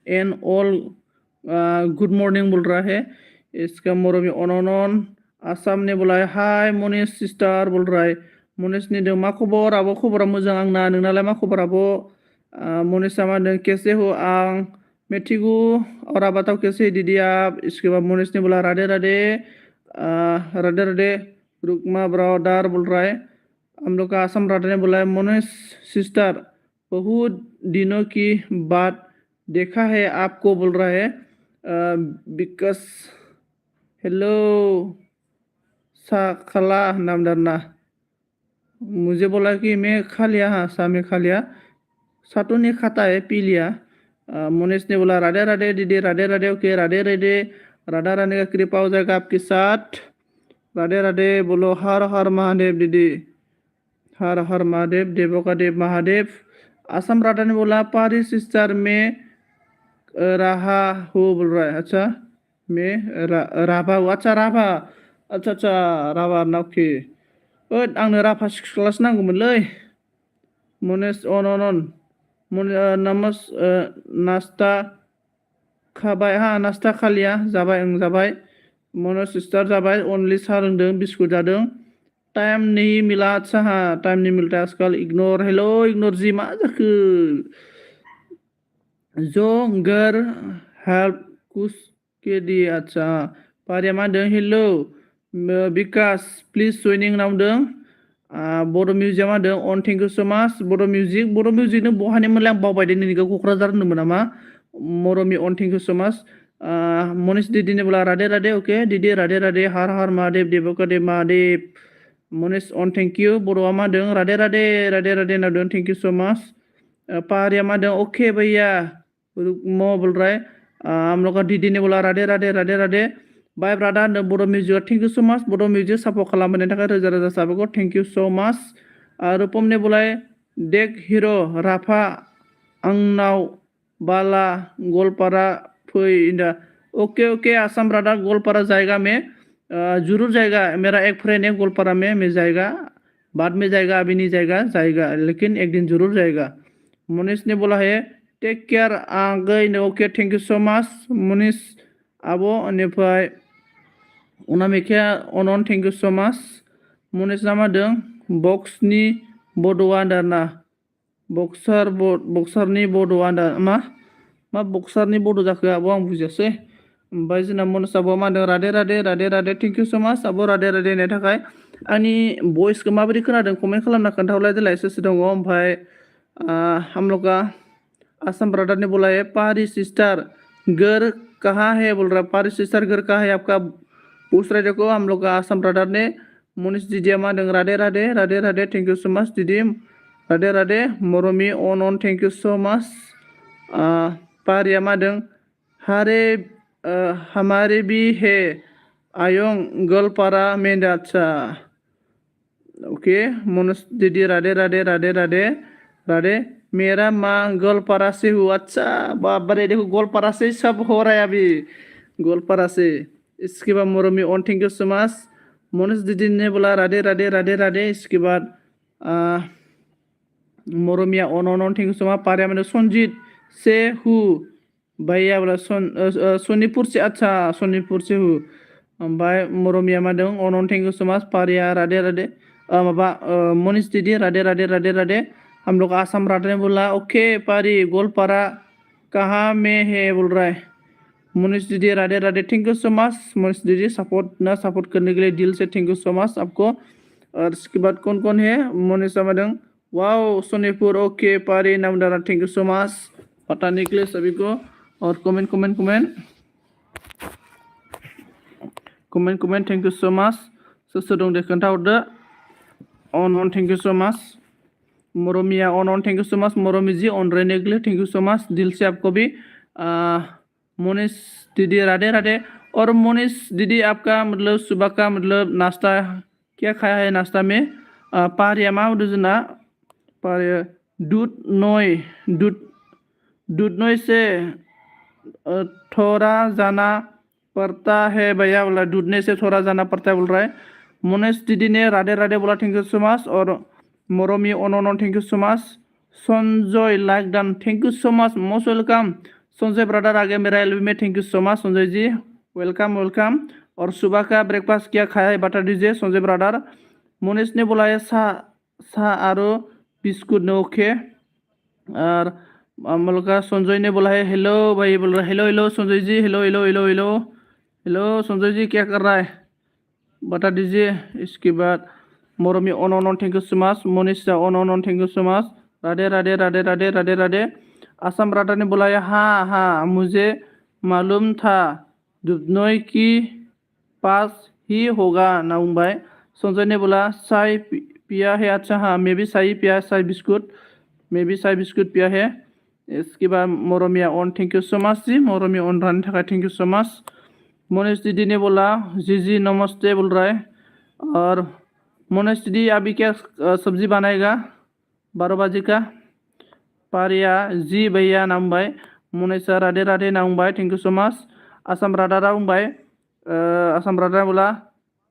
एन ऑल गुड मर्निंग बोल रहा है। इसका मोरमी ऑन ऑन ऑन। आसाम ने बोला है हाय मनीष सिस्टर बोल रहा है। मनीष ने दो मा खबर आब'? खबरा मोजां आंना, नोंनालाय मा खबर आब'? मनीषा मा होनदों कैसे हो आं मैं ठीक हूँ और आप बताओ कैसे है दीदी आप? इसके बाद मनीष ने बोला राधे राधे, राधे राधे। रुकमा ब्रदर बोल रहा है। हम लोग का आसाम ब्रदर ने बोला है मनीष सिस्टर बहुत दिनों की बात देखा है आपको बोल रहा है। बिकॉज हेलो सा खला नाम डरना। मुझे बोला कि मैं खा लिया, हाँ सा मैं खा लिया, सातों ने खाता है पी लिया। मनीष ने बोला राधे राधे दीदी, राधे राधे, ओके राधे राधे। राधा रानी का कृपा हो जाएगा आपके साथ, राधे राधे। बोलो हर हर महादेव दीदी, हर हर महादेव, देवों का देव महादेव। असम राधा ने बोला पारी सिस्टर में रहा हो बोल रहा है। अच्छा मैं राभा हूँ, अच्छा राभा, अच्छा अच्छा राभा ना, ओके। आंनो राभा सिख्लासो नांगौमोनलै। मनीष अन अन अन। नमस नास्ता खाबाय, हा नास्ता खालिया जाबाय, जाबाय। मनीष सिस्टर जाबाय, अनलि साहा लोंदों, बिस्कुट जादों। टाइम नहीं मिला, अच्छा हाँ टाइम नहीं मिलता आजकल। इग्नोर, हेलो इग्नोर जी मा जाखो? जो घर हेल्प कुछ के दिए, अच्छा। पारिया मा होनदों हेलो विकास प्लिज जइनिं नावदों। बड' मिउजिक मा होनदों अन, थेंक यू सो माच। बड' मिउजिक नों बहानि मोनलाय? आं बावबाय दे, नोंनिखौ क'क्राझार होनदोंमोन नामा? मरमि अन, थेंक यू सो माच। मनीष दीदी ने बोला राधे राधे, ओके दीदी राधे राधे, हर हर महादेव, देवों का देव महादेव। मनीष अन, थेंक यू। बड'आ मा होनदों राधे राधे, राधे राधे नावदों, thank you so much. Pariya मा होनदों ओके भैया रुकमो बोल रहा है। हम लोग का दीदी ने बोला राधे राधे, राधे राधे। बाय ब्रादार होनदों बड' मिउजिक, थेंक यू सो माच। बड' मिउजिक सापर्ट खालामनायनि थाखाय रोजा रोजा साबायखर, थेंक यू सो माच। रुपम ने बोला देख हिर' राफा आंनाव बाला गलपारा फै इंदा। Okay okay Assam brother, Goalpara जाएगा में जरूर जाएगा। मेरा एक फ्रेंड है गोलपारा में, मैं जाएगा, बाद में जाएगा, अभी नहीं जाएगा, जाएगा लेकिन एक दिन जरूर जाएगा। मनीष ने बोला है टेक केयर आगै, ओके थेंक यू सो माच मनीष आब'। बेनिफ्राय अनामिका अनन, थेंक यू सो माच। मनीष ना मा होनदों बक्सनि बड'आ दाना, बक्सारनि बड'आ दा मा बक्सारनि बड' जाखो आब' आं बुजियासै। ओमफ्राय जोंना मनीष आब' मा होनदों Radhe Radhe, Radhe Radhe, thank you so माच आब' राधे राधे होननायनि थाखाय। आंनि भइसखौ माबायदि खोनादों कमेन्ट खालामना खोन्थाहरलाय देलाय सोर सोर दङ। ओमफ्राय हम लोग का आसाम ब्रदर ने बोला है पारी सिस्टर घर कहाँ है बोल रहा है। पारी सिस्टर घर कहाँ है आपका? पूछ रहे देखो हम लोग का आसाम ब्रदर ने। मनीष दीदी मा होनदों Radhe Radhe, Radhe Radhe, thank you so माच दीदी, राधे राधे। मरमि अन अन, thank you so much. Pariya मा होनदों हारे हमारे भी है आयं गोलपारा में, अच्छा ओके। मनीष दीदी राधे राधे, राधे राधे, राधे। मेरा माँ गोलपारा से हूँ, अच्छा बाबरे देखो गोलपारा से सब हो रहा है अभी, गोलपारा से। इसके बाद मोरमी on, thank you so much. Manish दीदी ने बोला राधे राधे, राधे राधे। इसके बाद मोरमिया on on on, thank you so much. पारिया मैंने संजीत से हूँ भैया बोला सोनीपुर से, अच्छा सोनीपुर से हूँ। ओमफ्राय मरमिया मा दं अन थैंक यू सो मच पारिया राधे राधे माबा मनीष दीदी राधे राधे राधे राधे हम लोग आसाम राधे ने बोला ओके पारी गोलपारा कहाँ में है बोल रहा है मनीष दीदी Radhe Radhe thank you so much Manish दीदी सपोर्ट करने के लिए दिल से थैंक यू सो मच आपको। और इसके बाद कौन कौन है Manisha madam wow Sonipur okay पारी नामदारा थैंक यू सो मच बताने के लिए सभी को। और comment comment comment comment comment thank you so much सोर दं दे खोन्थाहरदो अन थैंक यू सो मच मोरमिया अन thank you so much Moromi ji on रहने के लिए थैंक यू सो मच दिल से आपको भी। मोनिश दीदी राधे राधे। और मोनिश दीदी आपका मतलब सुबह का मतलब नाश्ता क्या खाया है नाश्ता में पारिया मा जना पारिया दूध नोय से थोड़ा जाना पड़ता है भैया बोला दूधने से थोड़ा जाना पड़ता है बोल रहा है। मोनेश दीदी ने राधे राधे बोला थैंक यू सो मच। और Mormi on thank you so much. Sanjay like done thank you so much most welcome Sanjay brother आगे मेरा एलबी में thank you so much Sanjay ji welcome welcome. और सुबह का ब्रेकफास्ट क्या खाया है बता दीजिए संजय ब्रदर। मोनेश ने बोला है सा आरो बिस्कुट ने ओके। और हम लोग का संजय ने बोला है हेलो भाई बोल रहा है hello hello Sanjay ji hello hello hello hello hello Sanjay ji क्या कर रहा है बता दीजिए। इसके बाद मोरमी on thank you so much Monisha on thank you so much Radhe Radhe Radhe Radhe Radhe Radhe. Assam Radha ने बोला है हाँ हाँ मुझे मालूम था दुबनोई की पास ही होगा ना भाई। संजय ने बोला चाय पिया है अच्छा हाँ मैं भी चाय पिया चाय बिस्कुट मैं भी चाय बिस्कुट पिया है। इसके बाद मोरमिया on thank you so much जी मोरमी ऑन रहने थका thank you so much. Monesh दीदी ने बोला जी नमस्ते बोल रहा है। और मोनेश दीदी अभी क्या सब्जी बनाएगा 12 बजे का पारिया जी भैया नाम भाई मोनेशा राधे राधे नाम भाई thank you so much. Assam Radha भाई आसाम राधा बोला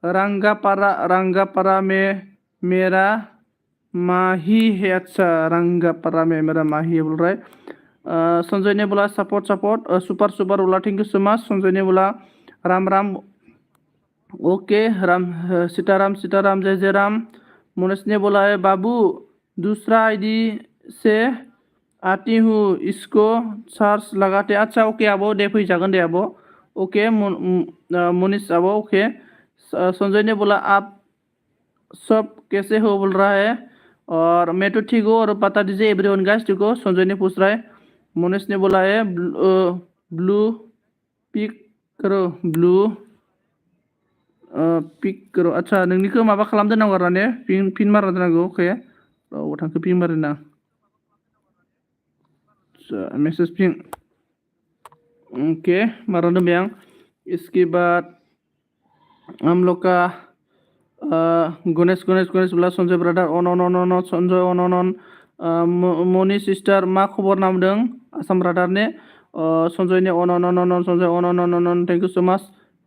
रंगापारा में मेरा माही है अच्छा रंगापारा में मेरा माही है बोल रहा है। संजय ने बोला सपोर्ट सुपर बोला thank you so much. Sanjay ने बोला राम राम ओके राम सीताराम जय जय राम। मोनेश ने बोला है बाबू दूसरा आईडी से आती हूँ इसको चार्ज लगाते अच्छा ओके आबो दे फैजागोन दे आबो ओके मोनिश आबो ओके। संजय ने बोला आप सब कैसे हो बोल रहा है। और मैं तो ठीक हूँ और बता दीजिए एवरीवन गाइस ठीक हो संजय ने पूछ रहा है। मोनेश ने बोला है ब्लू पिक करो ब्लू पिक करो अच्छा नोंनिखौ माबा खालाम दोननांगौ आरो ने पिन मारना दोननांगौ अके थांखो pin Marina message pin okay मारना दोनबाय आं। इसके बाद हम लोग का गणेश बोला संजय ब्रदर अन संजय अन मनी सिस्टार मा खबर नामदों आसाम ब्रदर ने संजय ने अन संजय अन थैंक यू सो मच।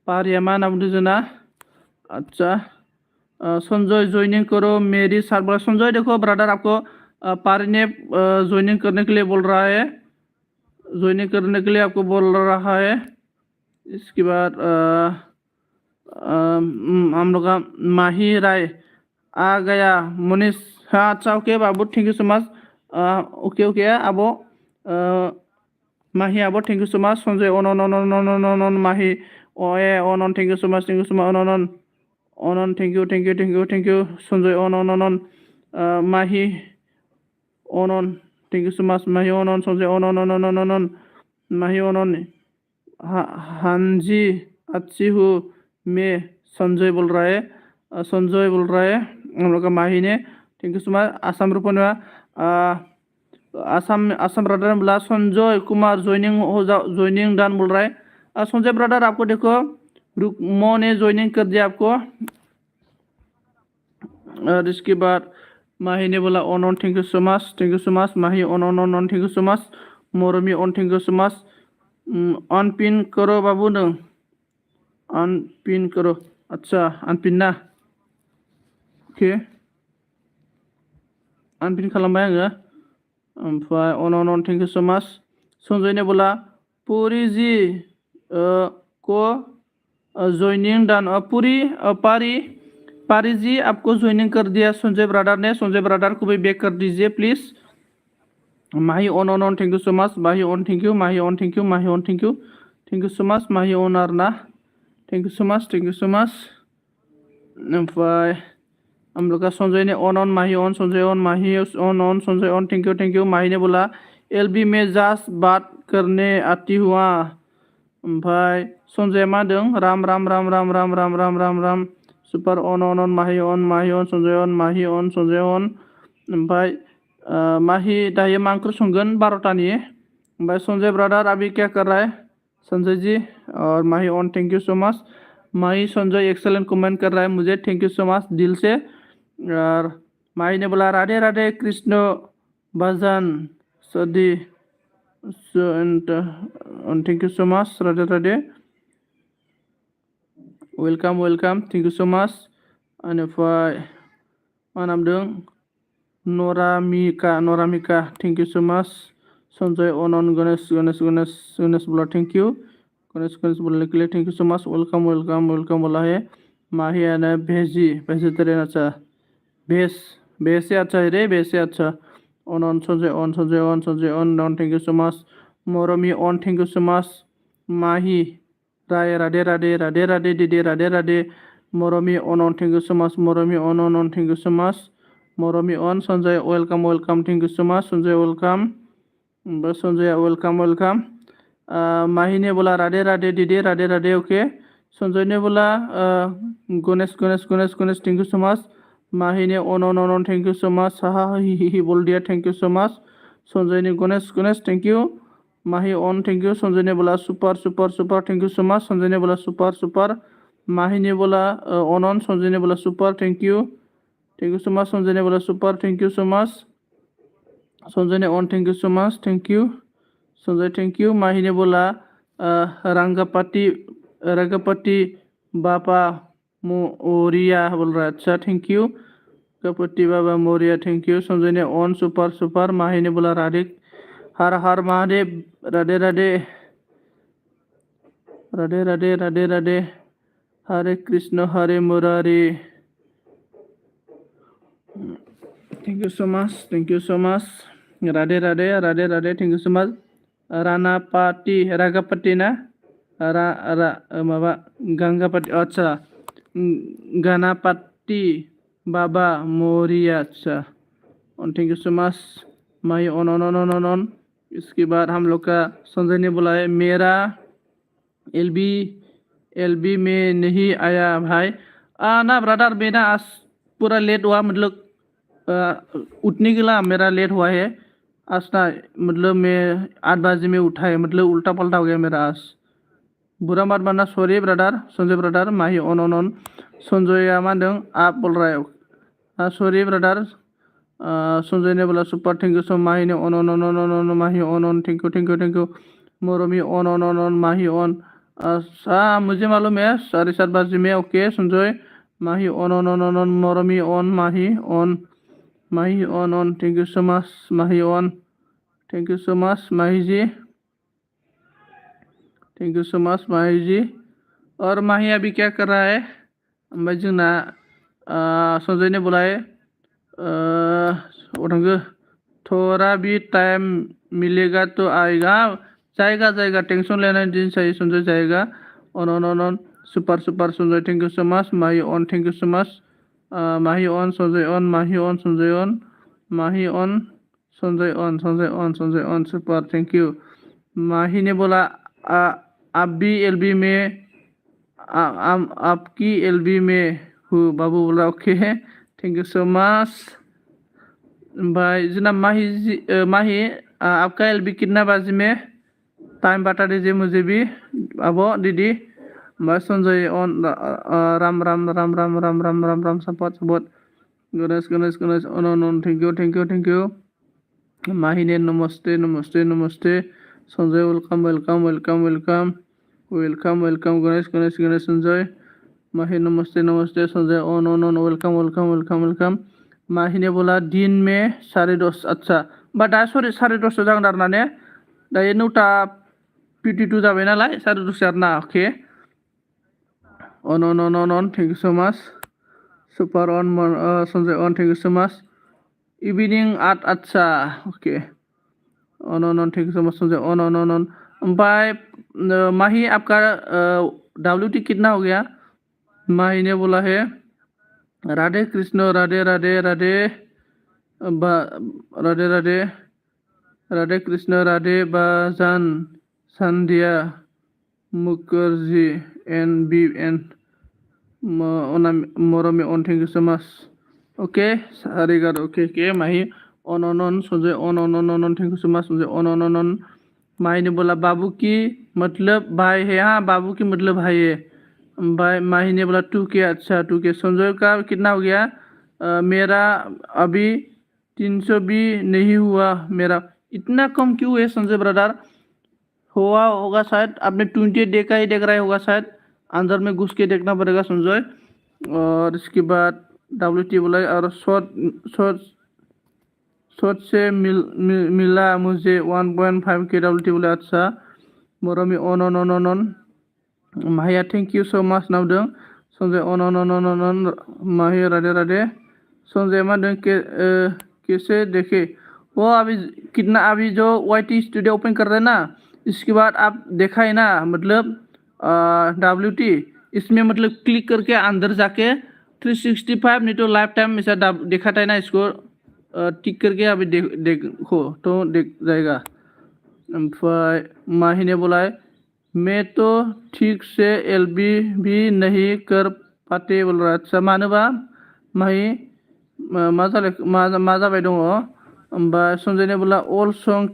पारिया मा नाम जना अच्छा संजय ज्वाइनिंग करो मेरी साथ बोला संजय देखो ब्रदर आपको पारी ने ज्वाइनिंग करने के लिए बोल रहा है ज्वाइनिंग करने के लिए आपको बोल रहा है। इसके बाद हम लोग का माही राय आ गया मनीष हाँ अच्छा ओके बाबू thank you so much okay आबो माही आबो thank you so much Sanjay अन माही अन थैंक यू सो मच अन थैंक यू संजय अन माही अन thank you so much Mahi अन संजय अन माही अन हांजी अच्छी हूँ मैं संजय बोल रहा है हम लोग का माही ने thank you so much. Assam Rupan Assam brother बोला संजय कुमार ज्वाइनिंग डन बोल रहा है। संजय ब्रदर आपको देखो रुकमो ने ज्वाइनिंग कर दिया आपको। और इसके बाद माही ने बोला on thank you so much Mahi on thank you so much. Mormi on thank you so much unpin करो बाबू नों अनपिन करो अच्छा अनपिन ना ओके अनपिन खालामबाय आङो ओमफ्राय अन thank you so much. Sanjay ने बोला पुरी जी को ज्वाइनिंग डन पूरी पारी पारी जी आपको ज्वाइनिंग कर दिया संजय ब्रदर ने। संजय ब्रदर को भी बैक कर दीजिए please. Mahi on thank you so much. Mahi on thank you, Mahi on thank you, Mahi on thank you so much. Mahi on आरना thank you so much, thank you so much. ओमफ्राय हम लोग का संजय ने on Mahi on, Sanjay on, Mahi on Sanjay on thank you. Mahi ने बोला LB में just बात करने आती हुआ। ओमफ्राय संजय मा दं Ram Ram Ram Ram Ram Ram Ram Ram Ram super on Mahi on Sanjay on, Mahi on Sanjay on. ओमफ्राय माही दायो मा ओंख्रि संगोन 12टानि। ओमफ्राय संजय ब्रदर अभी क्या कर रहा है संजय जी। और Mahi on thank you so much. Mahi Sanjay excellent comment कर रहा है मुझे, थैंक यू सो मच दिल से। और माही ने बोला राधे राधे कृष्ण भजन सदी thank you so much Radhe Radhe welcome welcome thank you so much. बेनिफ्राय मा नाम दं नरामिका thank you so much. Sanjay on Ganesh बोला थैंक यू। गणेश बोला के thank you so much. Welcome बोला है। माही आना वेजिटेरियन अच्छा भेज से अच्छा है रे, भेज से अच्छा। On Sanjay on thank you so much. Mormi on thank you so much. Mahi Radhe Radhe दीदी Radhe Radhe. Mormi on thank you so much. Mormi on thank you so much. Mormi on Sanjay welcome thank you so much. Sanjay welcome, Sanjay welcome. Mahi ने बोला राधे राधे दीदी राधे राधे ओके। संजय ने बोला Ganesh thank you so much. Mahi ने on thank you so much. हा ही बोल दिया thank you so much. Sanjay ने Ganesh thank you. Mahi on thank you. Sanjay ने बोला super thank you so much. Sanjay ने बोला सुपर। माही ने बोला ऑन संजय ने बोला super thank you so much. Sanjay ने बोला super thank you so much. Sanjay ने on thank you so much thank you Sanjay thank you. Mahi ने बोला रंगपति बाबा मोरिया बोल रहा है अच्छा थैंक यू। रंगपति बाबा मोरिया थैंक यू। संजय ने ऑन सुपर। माही ने बोला Radhe Har Mahadev Radhe Radhe Hare Krishna Hare Murari thank you so much. Radhe thank you so much. रागापति ना माबा गंगापति अच्छा गणापति बाबा मोरिया अच्छा thank you so much. Mahi on. इसके बाद हम लोग का संजय ने बोला है मेरा एलबी में नहीं आया भाई। ना ब्रदर मेरा आज पूरा लेट हुआ, मतलब उठने के लिए मेरा लेट हुआ है आज ना। मतलब मैं 8 बजे में उठा है, मतलब उल्टा पल्टा हो गया मेरा आज। बुरा मत मानना sorry brother. Sanjay brother Mahi on Sanjay मा दं आप बोल रहा है सॉरी ब्रदर। संजय ने बोला super thank you so. Mahi ने on Mahi on thank you. Mormi on Mahi on मुझे मालूम है 7:30 बजे में okay Sanjay. Mahi on Mormi on Mahi on thank you so much. Mahi on thank you so much Mahi ji thank you so much Mahi ji. और माही अभी क्या कर रहा है भाई जोंना संजय ने बोला है थोड़ा भी टाइम मिलेगा तो आएगा। जाएगा टेंशन लेना दिन चाहिए संजय जाएगा। On super Sanjay thank you so much. Mahi on thank you so much. Mahi on Sanjay on Mahi on Sanjay on Mahi on Sanjay on super thank you. Mahi ने बोला आप भी एलबी में आपकी एलबी में हूँ बाबू बोला okay thank you so much. भाई जना माही आपका एलबी कितना बजे में टाइम बता दीजिए मुझे भी अब दीदी। भाई Sanjay on Ram support Ganesh on thank you. Mahi ने नमस्ते संजय वेलकम गणेश संजय। माही नमस्ते संजय ऑन वेलकम। माही ने बोला दिन में 10:30 अच्छा बा सॉरी 10:30 जागोन आरोना ने दायो 9:52 जाबाय नालाय 10:30 आरोना okay on. Thank you so much. Super on, Sanjay on. Thank you so much. Evening at Acha. Okay. On. Thank you so much, Sanjay. On. भाई माही आपका WT कितना हो गया? माही ने बोला है राधे कृष्ण राधे राधे राधे राधे राधे राधे कृष्ण राधे बाजान संध्या Mukherjee and B and Morome on. Thank you so much. Okay, arigato. Okay, mahi on Sanjay on. Thank you so much, Sanjay on. माही ने बोला बाबू की मतलब भाई है। हाँ, बाबू की मतलब भाई है। भाई माही ने बोला 2K। अच्छा 2K। संजय का कितना हो गया? मेरा अभी 300 भी नहीं हुआ मेरा। इतना कम क्यों है संजय ब्रदर? हुआ होगा शायद, आपने 28 डे का ही देख रहा होगा शायद, अंदर में घुस के देखना पड़ेगा संजय। और इसके बाद WT बोला और शॉर्ट से मिला मुझे 1.5K WT बोला। अच्छा मोरमी on माहिया थैंक यू सो मच नावदों संजय on माहिया राधे राधे। संजय मादों कैसे देखे वो अभी कितना, अभी जो YT स्टूडियो ओपन कर रहे हैं ना, इसके बाद आप देखा है ना, मतलब WT इसमें मतलब क्लिक करके अंदर जाके 365 नहीं तो लाइफ टाइम ऐसा दिखाता है ना, इसको टिक करके अभी देखो तो देख जाएगा। माही ने बोला है मैं तो ठीक से LB भी नहीं कर पाते बोल रहा। अच्छा मानोबा माही मा जाबाय दङ? ओमफ्राय संजय ने बोला ऑल सॉन्ग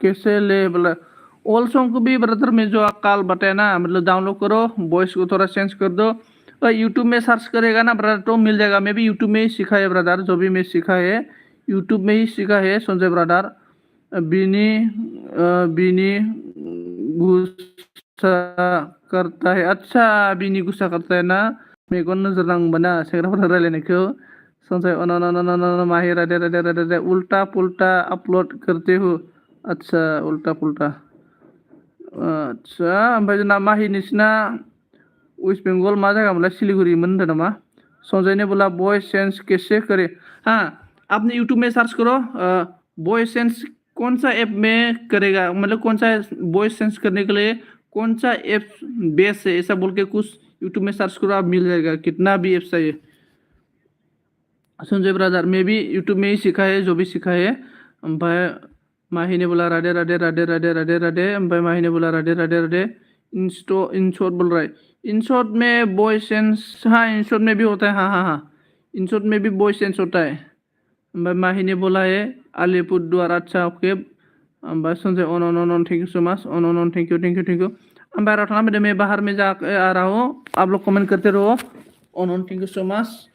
कैसे ले बोला। ऑल सॉन्ग को भी ब्रदर में जो काल बताया ना, मतलब डाउनलोड करो, वॉइस को थोड़ा चेंज कर दो, यूट्यूब में सर्च करेगा ना ब्रदर तो मिल जाएगा। मैं भी यूट्यूब में ही सीखा है ब्रदर, जो भी मैं सीखा है यूट्यूब में ही सीखा है संजय ब्रदर। बीनी गुस्सा करता है। अच्छा बीनी गुस्सा करता है ना, मेगन नजर नांबा सेंग्राफोरा रायलायनायखौ। संजय माही राधे राधे राधे उल्टा पुल्टा अपलोड करते हो। अच्छा उल्टा पुल्टा। अच्छा ओमफ्राय जोंना माही नोंसिना वेस्ट बेंगल मा जायगा मोनलाय? सिलीगुड़ी मोन होनदों नामा? संजय ने बोला वॉइस चेंज कैसे करे? हाँ, आपने यूट्यूब में सर्च करो वॉइस चेंज कौन सा ऐप में करेगा, मतलब कौन सा वॉइस चेंज करने के लिए कौन सा ऐप बेस्ट है, ऐसा बोल के कुछ यूट्यूब में सर्च करो, आप मिल जाएगा कितना भी ऐप्स है। संजय ब्रदर मैं भी यूट्यूब में ही सीखा है, जो भी सीखा है। ओमफ्राय माही ने बोला राधे राधे राधे राधे राधे राधे। ओमफ्राय माही ने बोला राधे राधे राधे। इन शॉर्ट बोल रहा है, इन शॉर्ट में वॉइस चेंज, हाँ इन शॉर्ट में भी होता है। हाँ इन शॉर्ट में भी वॉइस चेंज होता है। ओमफ्राय माही ने बोला है अलीपुरद्वार। अच्छा ओके। ओमफ्राय Sanjay on thank you so much on thank you. ओमफ्राय रखना मैडम मैं बाहर में जा आ रहा हूँ, आप लोग कमेंट करते रहो। on thank you so much.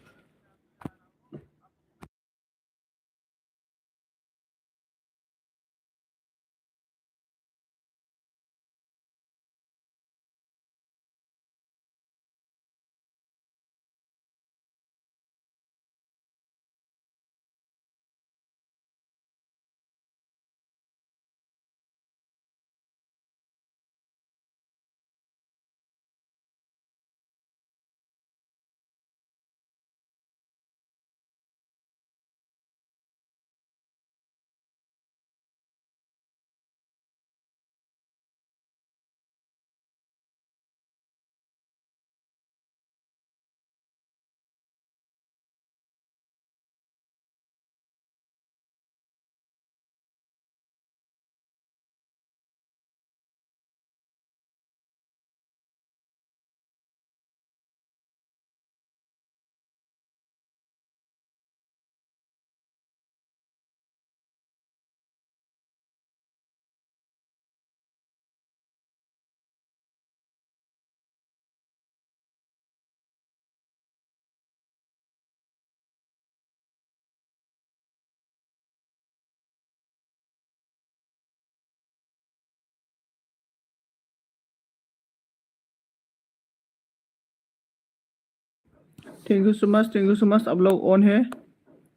Thank you so much आप लोग ऑन है।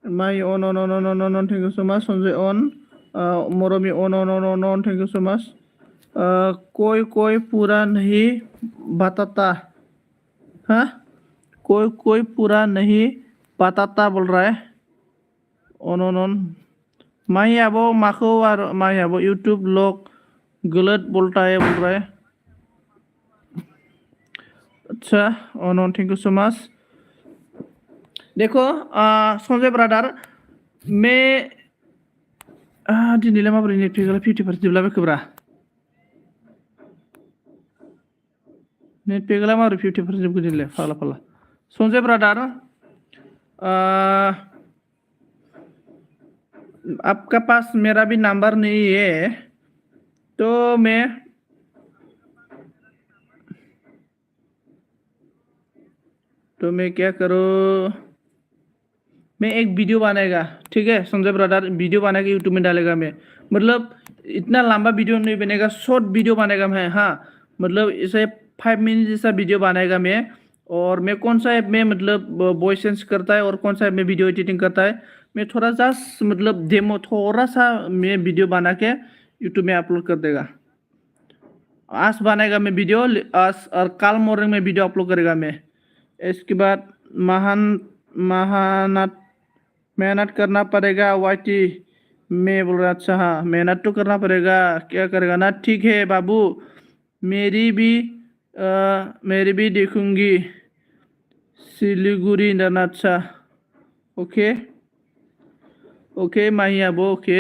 Mahi on thank you so much. Sanjay on, Mormi on thank you so much. कोई पूरा नहीं बताता हाँ कोई कोई पूरा नहीं बताता बोल रहा है अन माही आबो माखौ आरो माही आबो यूट्यूब लोग गलत बोलता है बोल रहा है अच्छा अन थैंक यू सो मच देखो संजय ब्रादर मैं दिनैलाय माबोरै नेट पेकआलाय 50% जोबला बायखोब्रा नेट पेकआलाय माबोरै 50% जोबखो दिनैलाय फाग्ला फाग्ला संजय ब्रादर आपका पास मेरा भी नंबर नहीं है तो मैं क्या करूँ मैं एक वीडियो बनाएगा ठीक है संजय ब्रदर वीडियो बना के यूट्यूब में डालेगा मैं मतलब इतना लंबा वीडियो नहीं बनेगा शॉर्ट वीडियो बनेगा मैं हाँ मतलब इसे 5 मिनट जैसा वीडियो बनाएगा मैं और मैं कौन सा ऐप में मतलब वॉइस चेंज करता है और कौन सा ऐप में वीडियो एडिटिंग करता है मैं थोड़ा जस्ट मतलब डेमो थोड़ा सा मैं वीडियो बना के यूट्यूब में अपलोड कर देगा आज बनाएगा मैं वीडियो आज और कल मॉर्निंग में वीडियो अपलोड करेगा मैं इसके बाद मेहनत करना पड़ेगा वाईटी मैं बोल रहा अच्छा हाँ मेहनत तो करना पड़ेगा क्या करेगा ना ठीक है बाबू मेरी भी देखूंगी सिलीगुड़ी इंटरनेट अच्छा ओके ओके माही आबो ओके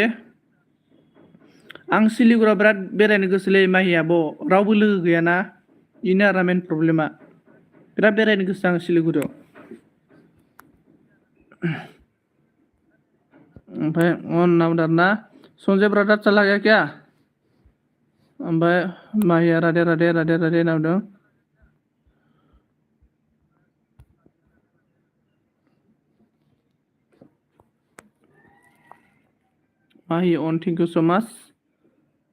आं सिलीगुड़ियाव बिराद बेरायनो गोसोलै माही आबो रावबो लोगो गैयाना बेनो आरो मेन प्रब्लेमा बिराद बेरायनो गोसो आं सिलीगुड़ियाव ओमफ्राय अन नाम ना संजय ब्रदर चला गया क्या ओमफ्राय माहिया राधे नामदों माही अन thank you so much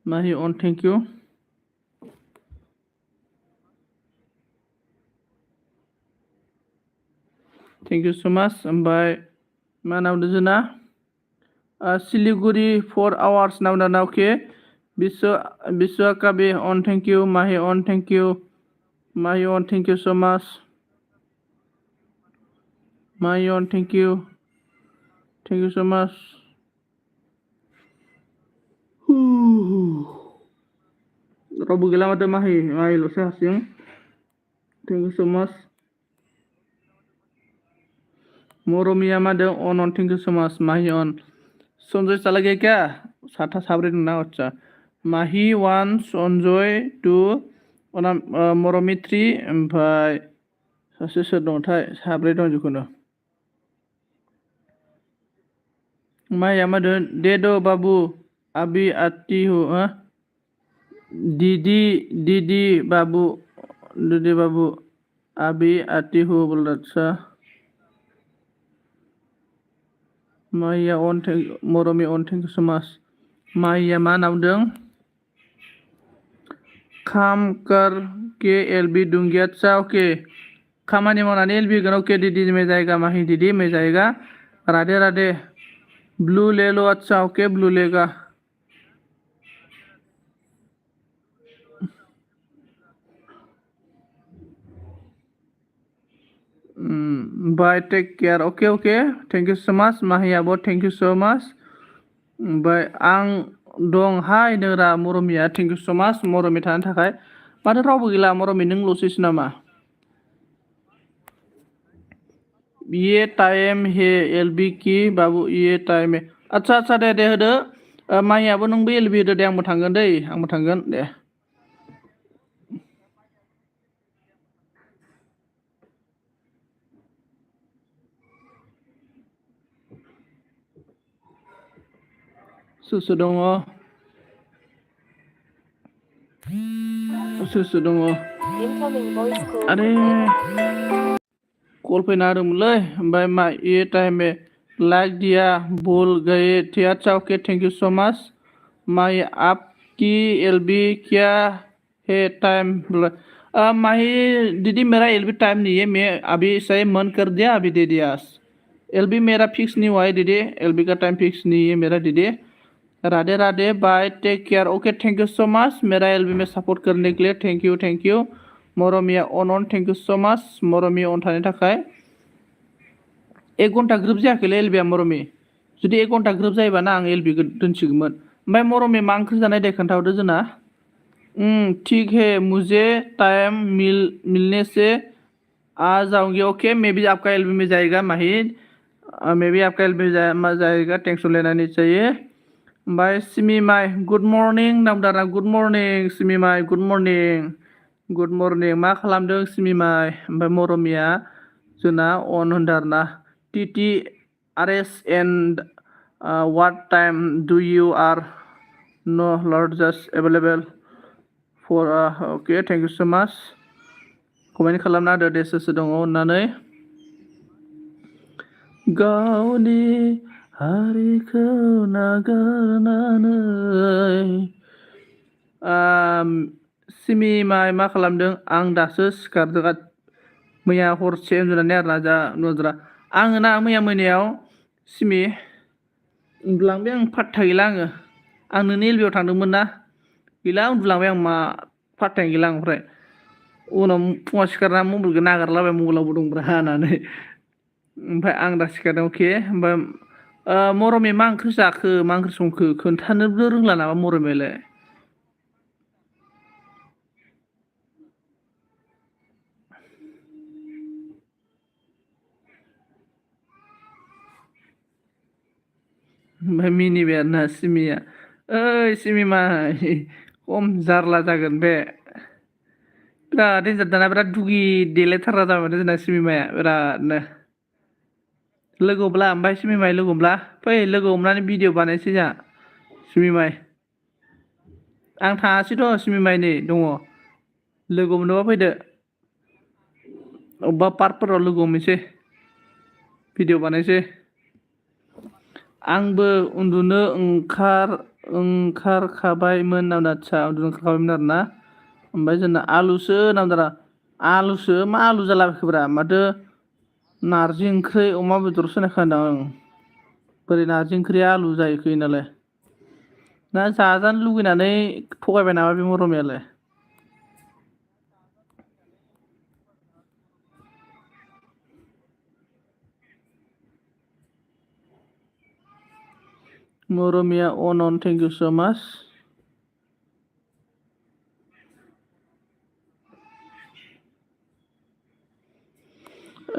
Mahi अन थैंक यू सो मच ओमफ्राय मा नामदों जोंना सिलीगुड़ी 4 hours नामदों ना अके विश्व कवि अन थैंक यू माही अन थैंक यू माही अन thank you so much Mahi अन थैंक यू सो मच रावबो गैला माथो माहिल'सो हारसिं थैंक यू सो मच मोरमिया मादों अन thank you so much Mahi अन संजय चला गया क्या साब्रै दंना आच्छा माही 1 संजय 2 मरमि 3 ओमफ्राय सासे सोर दंथाय साब्रै दं जिखुनु माहिया मादों देदो बाबू अभी आती हूँ दीदी बाबू अभी आती हूँ बोल अच्छा माहिया अन मरमि अन थैंक यू सो मच माहिया मा नामदों खाम कर के एलबी दूंगी अच्छा ओके खामानि मावनानै एलबी होगोन ओके दीदी में जाएगा माही दीदी में जाएगा राधे ब्लू ले लो अच्छा ओके ब्लू लेगा bye take care okay thank you so much Mahi आबो थैंक यू सो मच ओमफ्राय आं दं हाय नोरा मरमिया थैंक यू सो मच मरमि थानो थाखाय माथो रावबो गैला मरमि नोंल'सैसो नामा ये टाइम है एलबी की बाबू ये टाइम है अच्छा दे होदो माहियाबो नोंबो एलबी होदो दे आंबो थांगोन दै आंबो थांगोन दे सोर दङ सोर दङ आरे कल फैना होदोंमोनलै ओमफ्राय मा ये टाइम है लाइक दिया भूल गए थे अच्छा okay thank you so much Mahi आपकी एलबी क्या है टाइम माही दीदी मेरा एलबी टाइम नहीं है मैं अभी सही मन कर दिया अभी दे दिया एलबी मेरा फिक्स नहीं हुआ है दीदी एलबी का टाइम फिक्स नहीं है मेरा दीदी Radhe bye take care okay thank you so much मेरा एलबी में सपोर्ट करने के लिए थैंक यू मरमिया अन थेंक इउ सो माच मरमि अन थानायनि थाखाय 1 घन्टा ग्रोब जायाखैलै एलबिया मरमि जुदि 1 घन्टा ग्रोब जायोबा ना आं एलबि दोनसिगौमोन ओमफ्राय मरमि मा ओंख्रि जानाय दे खोन्थाहरदो जोंना ठीक है मुझे टाइम मिलने से आ जाऊंगी ओके मे बी आपका एलबी में जाएगा माहिद मे बी आपका एलबी में जाएगा टेंशन लेना नहीं चाहिए ओमफ्राय सिमिमाय गुड मर्निं नामदारा गुड मर्निं सिमिमाय गुड मर्निं मा खालामदों सिमिमाय ओमफ्राय मरमिया जोंना अन होनदों आरोना टिटि आरएस and what time do you are no lord just available for okay thank you so much comment खालामना होदो दे सोर दङ अननानै गावनि हारिखौ नागारनानै सिमिमाय मा खालामदों आं दासो सिखारदों मैया हरसे उन्दुनानै आरोना जा नद्रा आङो ना मैया मोनायाव सिमि उन्दुलांबाय आं फात्ता गैला आं नोंनि एलबियाव थांदोंमोन ना गैला उन्दुलांबाय आं मा फात्तायानो गैला ओमफ्राय उनाव फुङाव सिखारना मबाइलखौ नागारलाबाय मबाइलावबो दंब्रा होननानै ओमफ्राय आं दा सिखारदों अके ओमफ्राय मरमि मा ओंख्रि जाखो मा ओंख्रि संखो खोन्थानोबो रोंला नामा मरमियालाय ओमफ्राय मिनिबाय आरोना सिमिया ओइ सिमिमाय खम जारला जागोन बे बिराद डेन्जार दाना बिराद दुगि देलायथारग्रा जाबाय माथो जोंना सिमिमाया बिरादनो लोगो हमला ओमफ्राय सिमिमाय लोगो हमला फै लोगो हमनानै भिडिअ बानायसै जोंहा सिमिमाय आं थाङासैथ' सिमिमाय नै दङ लोगो हमनोबा फैदो अबेबा पार्कफोराव लोगो हमहैसै भिडिअ बानायसै आंबो उन्दुनो ओंखारखाबायमोन आदसा उन्दुनो ओंखारखाबायमोन आरोना ओमफ्राय जोंना आलुसो नामदारा आलुसो मा आलु जालाबायखोब्रा माथो नारजि ओंख्रि अमा बेदरसो होननाय खोनादों आं बोरै नारजि ओंख्रिया आलु जाहैखो नालाय ना जाजानो लुगैनानै थगायबाय नामा बे मरमियालाय मरमिया अन थेंक इउ सो माच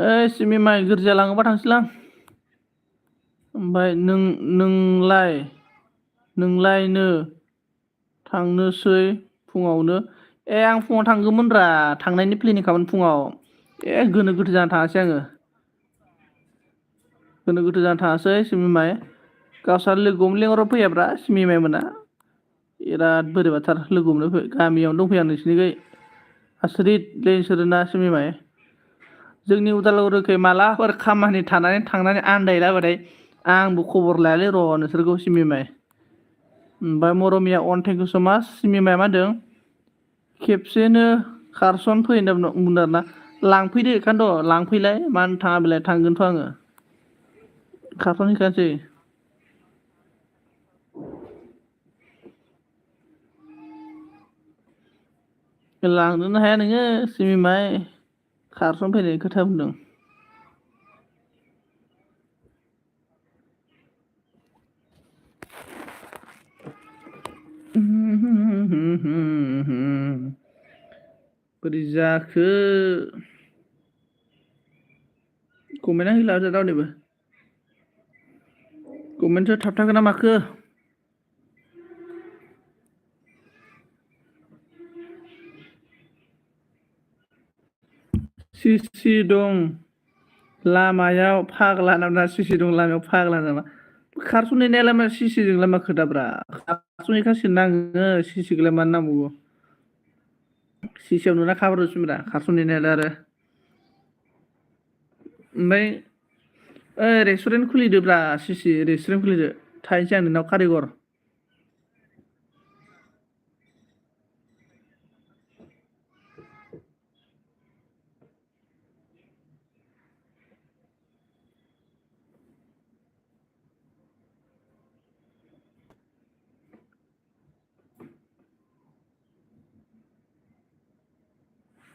ओइ सिमिमाय गिर्जा लाङोबा थांसैलां ओमफ्राय नोंलायनो थांनोसै फुङावनो आं फुङाव थांगौमोनब्रा थांनायनि प्लेनिंखामोन फुङाव गोनो गोथो जाना थाङासै आङो गोनो गोथो जाना थाङासै सिमिमाय गावस्रा लोगो हमनो लेंहरबा फैयाब्रा सिमिमाय मोना बिराद बोरैबाथार लोगो हमनो गामियावनो दंफैया नोंसिनिखै आसरितलै नोंसोरो ना सिमिमाय जोंनि उदालगुरिखै मालाफोर खामानि थानानै थांनानै आन्दायलाबाथाय आंबो खबर लायालै र' नोंसोरखौ सिमिमाय ओमफ्राय मरमिया अन थेंक इउ सो माच सिमिमाया मा होनदों खेबसेनो खारसन फै होनना बुंदों आरोना लांफैदो बेखायनोथ' लांफैलाय मानो थाङा बेलाय थांगोनथ' आङो खारसन हैखानोसै लांनोनो हाया नोङो सिमिमाय खारसन फैनायनि खोथा बुंदों बोरै जाखो कमेन्टआ होला रावनिबो कमेन्टसो थाबथाखो ना माखो सिसि दं लामायाव फाग्ला नामा सिसि दं लामायाव फाग्ला नामा खारस'नहैनायालाय मा सिसिजोंलाय मा खोथाब्रा खारस'नहैखासिगोन आङो सिसिखौलाय मानो नांबावगौ सिसियाव नुना खाब्र'सिमब्रा खारस'नहैनायालाय आरो ओमफ्राय रेस्टुरेन्ट खुलिदोब्रा सिसि रेस्टुरेन्ट खुलिदो थाहैनोसै आं नोंनाव कारिगर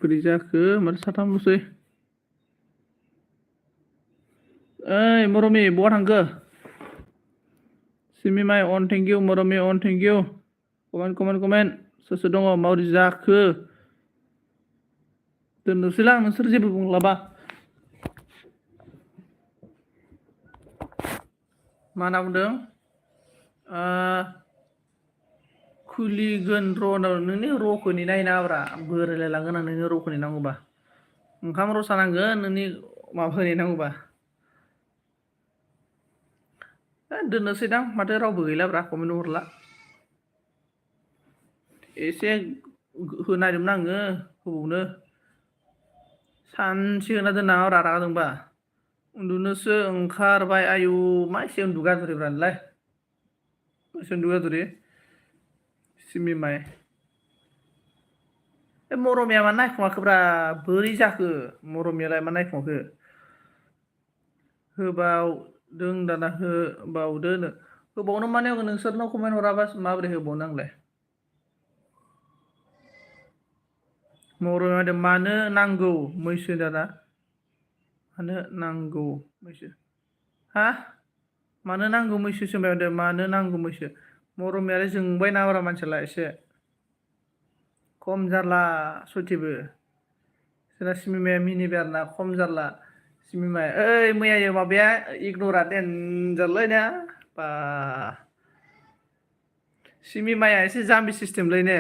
बोरै जाखो माथो साथामल'सै ओइ मरमि बहा थांखो सिमिमाइ अन थेंक इउ मरमि अन थेंक इउ कमेन्ट सोर सोर दङ माबोरै जाखो दोननोसैलां नोंसोर जेबो बुंलाबा मा होनना बुंदों खुलिगोन र' नोंनि र'खौ नेनायनाब्रा बोरायलायलांगोन आं नोंनि र'खौ नेनांगौबा ओंखाम रसा नांगोन नोंनि माबाखौ नेनांगौबा दोननोसैदां माथो रावबो गैलाब्रा कमेन्ट हरला एसे होनायदोंमोन आङो होबावनो सानसे होना दोनना रागा जोंबा उन्दुनोसो ओंखारबाय आयु मा एसे उन्दुगाद्रिब्रा नोंलाय एसे उन्दुगाद्रि सिमिमाइ मरमिया मा नायखुमाखोब्रा बोरै जाखो मरमियालाय मा नायखुमाखो होबावदों दाना होबावदो होबावनो माने नोंसोरनाव कमेन्ट हराबा माबोरै होबावनो आंलाय मरमिया मानो नांगौ मैसो दाना मानो नांगौ मैसो हा मानो नांगौ मैसो सोंबाय मानो नांगौ मैसो मरमियालाय जोंबाय नाब्रा मानसियालाय एसे खम जारला सयथिबो जोंना सिमिमाया मिनिबाय आरोना खम जारला सिमिमाया ओइ मैया माबाया इगनरा देनजारलै ना बा सिमिमाया एसे जाम्बि सिस्टेमलै ने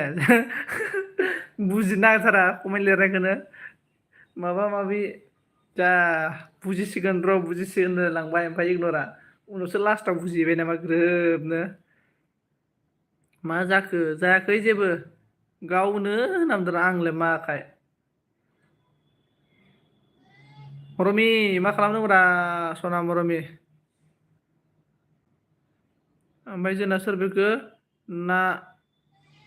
बुजिनो नागिरथारा कमेन्ट लिरनायखौनो माबा माबि जा बुजिसिगोन र' बुजिसिगोन लांबाय ओमफ्राय इगनरा उनावसो लास्टाव बुजिहैबाय नामा ग्रोबनो मा जाखो जायाखै जेबो गावनो होननांदों आंलाय माखाय मरमि मा खालामदोंब्रा सना मरमि ओमफ्राय जोंना सोर फैखो ना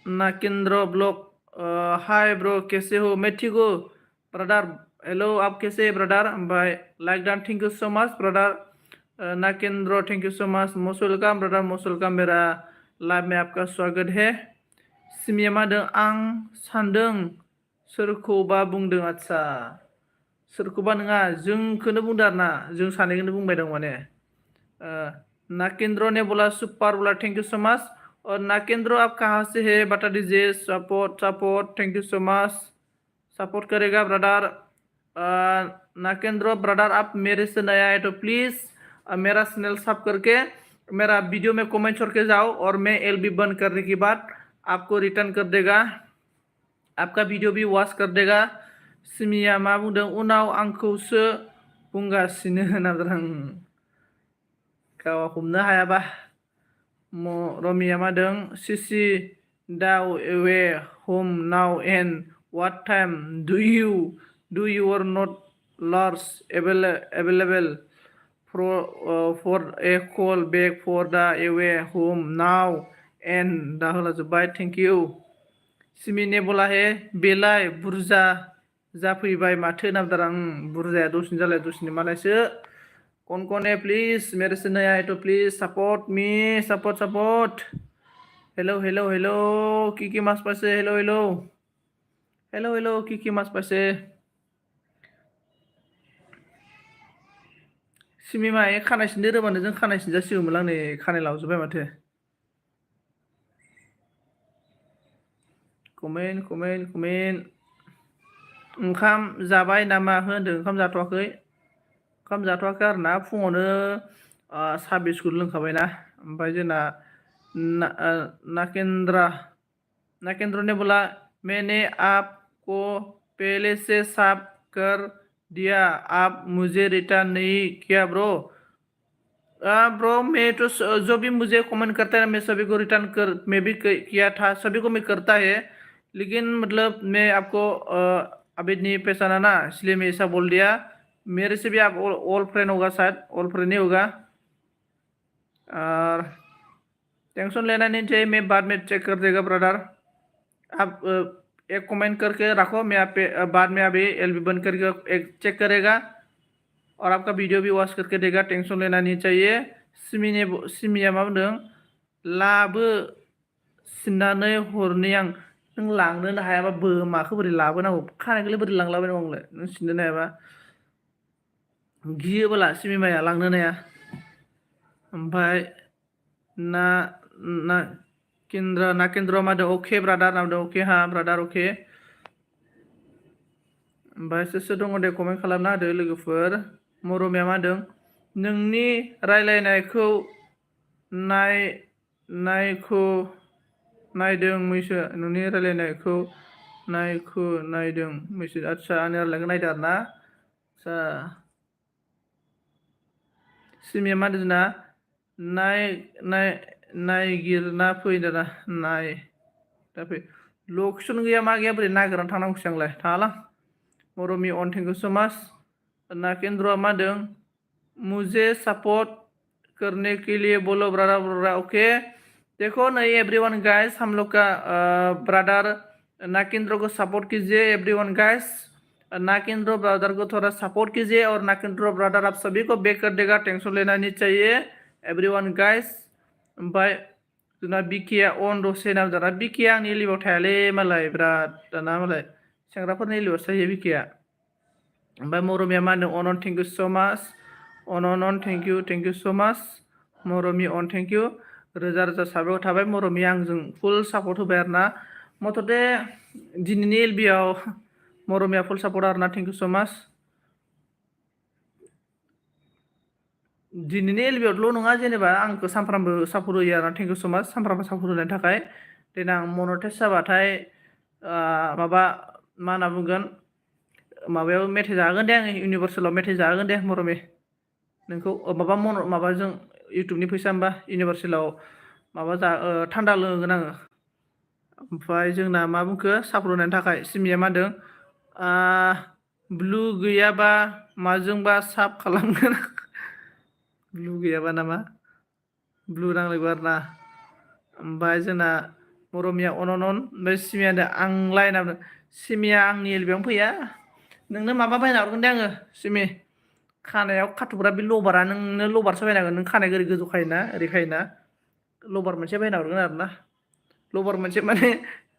नाकेन्द्र ब्लग हाय ब्रो कैसे हो मैं ठीक हूँ ब्रदर हेलो आप कैसे है ब्रदर ओमफ्राय like don thank you so much brother नाकेन्द्र thank you so much most welcome brother most welcome मेरा लाइव में आपका स्वागत है सिमिया मा होनदों आं सानदों सोरखौबा बुंदों आदसा सोरखौबा नङा जोंखौनो बुंदों आरोना जों सानैखौनो बुंबाय दं माने नाकेन्द्र ने बोला सुपर बोला थैंक यू सो मच और नाकेन्द्र आप कहाँ से है बता दीजिए support thank you so much support करेगा ब्रदर नाकेन्द्र ब्रदर आप मेरे से नया है तो प्लीज़ मेरा चैनल सब करके मेरा वीडियो में कमेंट छोड़ के जाओ और मैं एलबी बंद करने के बाद आपको रिटर्न कर देगा आपका वीडियो भी वॉच कर देगा सिमिया मा बुंदों उनाव आंखौसो बुंगासिनो होनदों गाव हमनो हायाबा रमिया मा होनदों सिसि दाउ एवे होम now and what time do you are not lars available for a call back for the away home now and दा होलाजोब्बाय थेंक इउ सिमिने बोला हे बेलाय बुरजा जाफैबाय माथो नामदार आं बुरजाया दसेनो जालाय दसेनो मालायसो कौन है प्लीज मेरे से नया है तो please support me support hello Kiki मास पासे हेलो किकी मास पासे सिमिमा खानाय सिनदो रोबानो जों खानाय सिनजासिगौमोन आं नै खानाय लावजोब्बाय माथो कमेन्ट ओंखाम जाबाय नामा होनदों ओंखाम जाथ'वाखै आरोना फुङावनो साहा बिस्कुट लोंखाबायना ओमफ्राय जोंना नाकेन्द्र ने बोला मैंने आपको पहले से साफ कर दिया आप मुझे रिटर्न नहीं किया ब्रो ब्रो मैं तो जो भी मुझे कमेंट करता है मैं सभी को मैं भी किया था सभी को मैं करता है लेकिन मतलब मैं आपको अभी नहीं पहचाना ना इसलिए मैं ऐसा बोल दिया मेरे से भी आप ऑल फ्रेंड होगा शायद ऑल फ्रेंड नहीं होगा और टेंशन लेना नहीं चाहिए मैं बाद में चेक कर देगा ब्रदर आप एक कमेंट करके रखो मैं आप बाद में अभी एलबी बंद करके एक चेक करेगा और आपका वीडियो भी वॉच करके देगा टेंशन लेना नहीं चाहिए सिमिया मा बुंदों लाबो सिननानै हरनि आं नों लांनोनो हायाबा बोरमाखौ बोरै लाबोनांगौ खानायखौलाय बोरै लांलाबायनांगौ आंलाय नों सिननो हायाबा गियोबोला सिमिमाया लांनोनो हाया ओमफ्राय ना ना केन्द्र मादो अके ब्रादार नामदो अके हा ब्रादार अके ओमफ्राय सोर सोर दङ दे कमेन्ट खालामना होदो लोगोफोर मरमिया मा होनदों नोंनि रायलायनायखौ नायदों मैसो नोंनि रायलायनायखौ नायदों मैसो आदसा आंनि रायलायनायखौ नायदों आरो ना आदसा सिमिया मा होनदों ना नायगिरना फै दाना दा फै लकेसन गैया मा गैया बोरै नागिरनानै थांनांगौसै आंलाय थाङालां मरमि अन थेंक इउ सो माच नाकेन्द्रआ मा होनदों मुझे सपोर्ट करने के लिए बोलो ब्रादर ओके देखो नहीं एवरीवन गाइस हम लोग का ब्रदर नाकेन्द्र को सपोर्ट कीजिए एवरीवन गाइस नाकेन्द्र ब्रदर को थोड़ा सपोर्ट कीजिए और नाकेन्द्र ब्रदर आप सभी को बैक कर देगा टेंशन लेना नहीं चाहिए एवरीवन गाइस ओमफ्राय जोंना बिकिया अन दसे नाम दाना बिकिया आंनि लिबाव थायालै मालाय बिराद दाना मालाय सेंग्राफोरनि लिबावसो थायो बिकिया ओमफ्राय मरमिया मा होनदों अन थेंक इउ सो माच अन थेंक इउ सो माच मरमि अन थेंक इउ रोजा रोजा साबायखर थाबाय मरमि आंजों फुल सापर्ट होबाय आरो ना मथथे दिनैनि एलबियाव मरमिया फुल सापर्ट आरो ना थेंक इउ सो माच दिनैनि एलबियावल' नङा जेनेबा आंखौ सानफ्रामबो सापर्ट होयो आरो ना थेंक इउ सो माच सानफ्रामबो सापर्ट होनायनि थाखाय देनां मनेटाइज जाबाथाय माबा मा होनना बुंगोन माबायाव मेथाइ जाहोगोन दे आङो इउनिभार्सेलाव मेथाइ जाहोगोन दे मरमि नोंखौ माबाजों इउटुबनि फैसा होमबा इउनिभार्सेलाव माबा थान्दा लोंहोगोन आङो ओमफ्राय जोंना मा बुंखो सापर्ट होनायनि थाखाय सिमिया मा होनदों ब्लु गैयाबा माजोंबा साब खालामगोन ब्लु गैयाबा नामा ब्लु नांलायगौ आरो ना ओमफ्राय जोंना मरमिया अन ओमफ्राय सिमिया होनदों आंलाय होनना बुंदों सिमिया आंनि एलबियावनो फैया नोंनो माबा बायना हरगोन दे आङो सिमि खानायाव खाथ'ग्रा बे लबारा नोंनो लबारसो बायना होगोन नों खानाय ओरै गोजौ खायोना ओरै खायोना लबार मोनसे बायना हरगोन आरो ना लबार मोनसे माने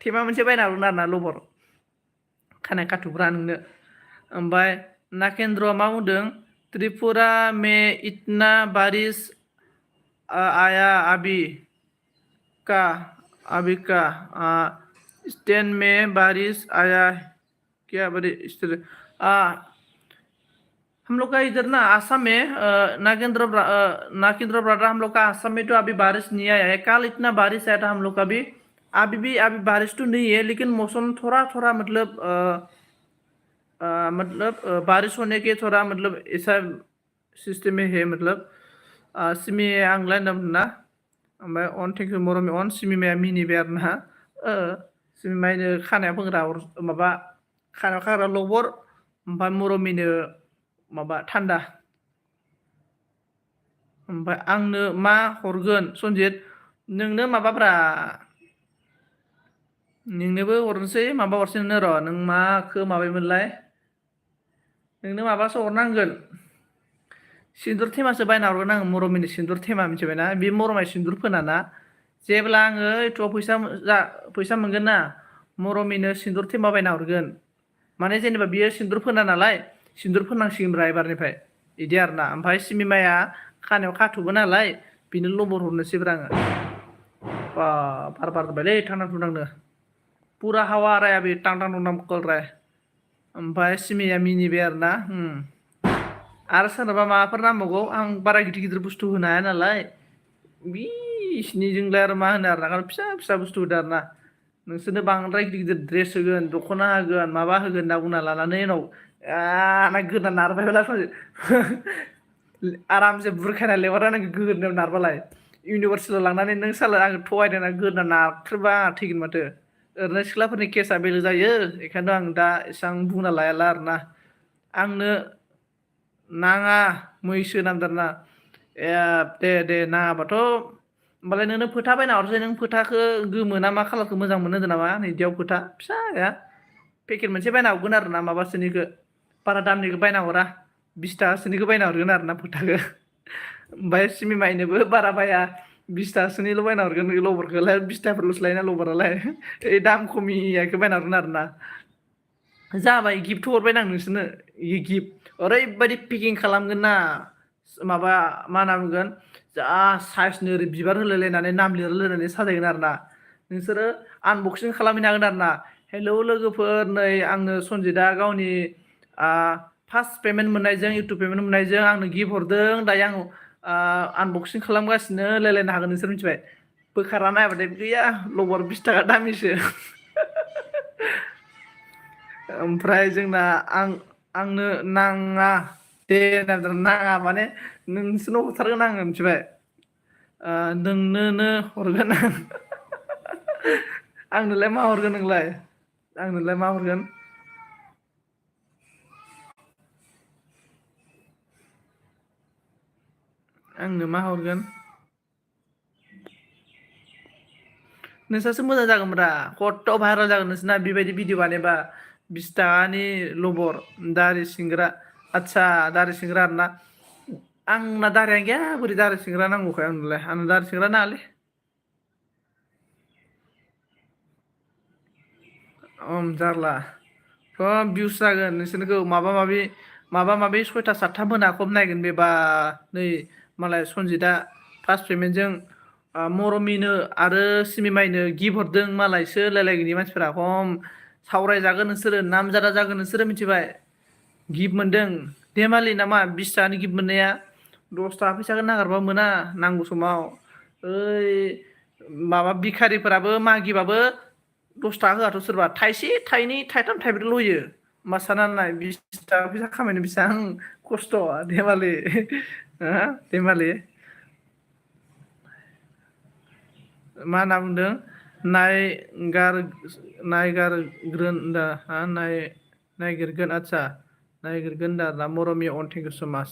थेमा मोनसे बायना हरगोन आरो ना लबार खानाय खाथ'ग्रा नोंनो ओमफ्राय नाकेन्द्रआ मा बुंदों त्रिपुरा में इतना बारिश आया अभी का स्टैंड में बारिश आया क्या बड़ी हम लोग का इधर ना आसाम में नागेंद्र ब्रादर हम लोग का आसाम में तो अभी बारिश नहीं आया है कल इतना बारिश आया था हम लोग का भी अभी बारिश तो नहीं है लेकिन मौसम थोड़ा थोड़ा मतलब बारिश होने के थोड़ा मतलब ऐसा सिस्टम में है मतलब सिमी आंलाय ना ओमफ्राय अन थेंक इउ मरमि अन सिमिमाया मिनिबाय आरो ना सिमिमायनो खानायाव फोनग्रा माबा खानायाव खाग्रा लबर ओमफ्राय मरमिनो माबा थान्दा ओमफ्राय आंनो मा हरगोन सनजित नोंनो माबाब्रा नोंनोबो हरनोसै माबा हरसै नोंनो र' नों माखौ माबायमोनलाय नोंनो माबासो हरनांगोन सिन्दुर थेमासो बायना हरगोन आङो मरमिनो सिन्दुर थेमा मिथिबायना बे मरमाय सिन्दुर फोनाना जेब्ला आङो एथ' फैसा मोनगोन ना मरमिनो सिन्दुर थेमा बायना हरगोन माने जेनेबा बियो सिन्दुर फोना नालाय सिन्दुर फोनांसिगोनब्रा एबारनिफ्राय बिदि आरो ना ओमफ्राय सिमिमाया खानायाव खाथ'बो नालाय बिनो लबर हरनोसैब्रा आङो बार बारबायलै थांनां थुनांनो पुरा हावा आ रहा है अभी टां टां टुं टां कर रहा है ओमफ्राय सिमिया मिनिबाय आरो ना आरो सोरनोबा माबाफोर नांबावगौ आं बारा गिदिर गिदिर बुस्थु होनो हाया नालाय बिसिनिजोंलाय आरो मा होनो आरो ना फिसा फिसा बुस्थु होदो आरो ना नोंसोरनो बांद्राय गिदिर गिदिर ड्रेस होगोन दख'ना होगोन माबा होगोन होनना बुंना लानानै उनाव ना गोदना नारबायब्ला आरामसे बुरखायना लेंहरना नों गोदनायाव नारबालाय इउनिभार्सिटियाव लांनानै नों साला आं थगायदों होनना गोदना नारथ्रोबा आंहा थैगोन माथो ओरैनो सिख्लाफोरनि केसा बेलेग जायो बेखायनो आं दा एसेबां बुंना लायाला आरो ना आंनो नाङा मैसो नामदारना दे नाङाबाथ' होमबालाय नोंनो फोथा बायना हरसै नों फोथाखौ गोमो ना मा खालारखौ मोजां मोनो होनदों नामा नैदियाव फोथा फिसाया पेकेट मोनसे बायना हरगोन आरो ना माबासोनिखौ बारा दामनिखौ बायना हरा 20 थाखासोनिखौ बायना हरगोन आरो ना फोथाखौ ओमफ्राय सिमिमायनोबो बारा बाया 20तासोनिल' बायना हरगोन लबारखौलाय 20ताफोरल'सो लायोना लबारालाय ओइ दाम खमियाखौ बायना हरगोन आरोना जाबाय गिफ्ट हरबाय आं नोंसोरनो इ गिफ्ट ओरैबायदि पेकिं खालामगोन ना माबा मा होनना बुंगोन जा साइजनो ओरै बिबार होलायलायनानै नाम लिरलायलायनानै साजायगोन आरोना नोंसोरो आनबक्सिं खालामहैनो हागोन आरोना हेलौ लोगोफोर नै आंनो सनजितआ गावनि फार्स्ट पेमेन्ट मोननायजों इउटुब पेमेन्ट मोननायजों आंनो गिफ्ट हरदों दायो आं आनबक्सिं खालामगासिनो रायलायनो हागोन नोंसोर मिथिबाय बोखारना नायबाथाय गैया लबार 20 ताका दामिसो ओमफ्राय जोंना आंनो नाङा दे नाङा माने नोंसोरनो हरथारगोन आङो मिथिबाय नोंनोनो हरगोन आं आंनोलाय मा हरगोन नोंलाय आंनोलाय मा हरगोन आंनो मा हरगोन नोंसासो मोजां जागोनब्रा खथ' भाइरेल जागोन नोंसोरना बेबायदि भिडिअ बानायबा 20 ताकानि लबर दारि सिंग्रा आदसा दारि सिंग्रा आरोना आंना दारियानो गैया बोरै दारि सिंग्रा नांगौखाय आंनो दारि सिंग्रा नाङालै जारला भिउस जागोन नोंसोरनिखौ माबा माबि 6ता 7ता मोना खम नायगोन बेबा नै मालाय सनजितआ फार्स्ट पेमेन्टजों मरमिनो आरो सिमिमाइनो गिफ्ट हरदों मालायसो होनलायलायगोन मानसिफोरा खम सावरायजागोन नोंसोरो नामजादा जागोन नोंसोरो मिथिबाय गिफ्ट मोनदों धेमालि नामा 20 ताकानि गिफ्ट मोननाया 10 ताका फैसाखौ नागारबा मोना नांगौ समाव ओइ माबा भिखारिफोराबो मागिबाबो 10 ताका होआथ' सोरबा थाइसे थाइनै थाइथाम थाइब्रैल' होयो मा सानना नाय 20 ताका फैसा खामायनो बेसेबां खस्थ' धेमालि धेमालि मा होनना बुंदों नायगिरगोन आदसा नायगिरगोन दा मरमि अन थेंक इउ सो माच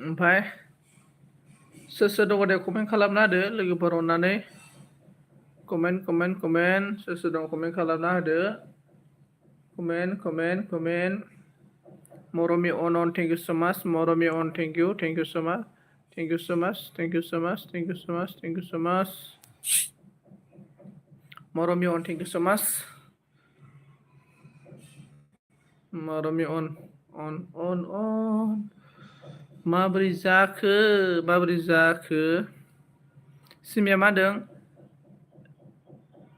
ओमफ्राय सोर दङ दे कमेन्ट खालामना होदो लोगोफोर अननानै कमेन्ट सोर दं कमेन्ट खालामना होदो कमेन्ट मरमि अन थेंक इउ सो माच मरमि अन थेंक इउ सो माच Thank you so much. Moromi on, thank you so much. Moromi on. माबोरै जाखो सिमिया मा होनदों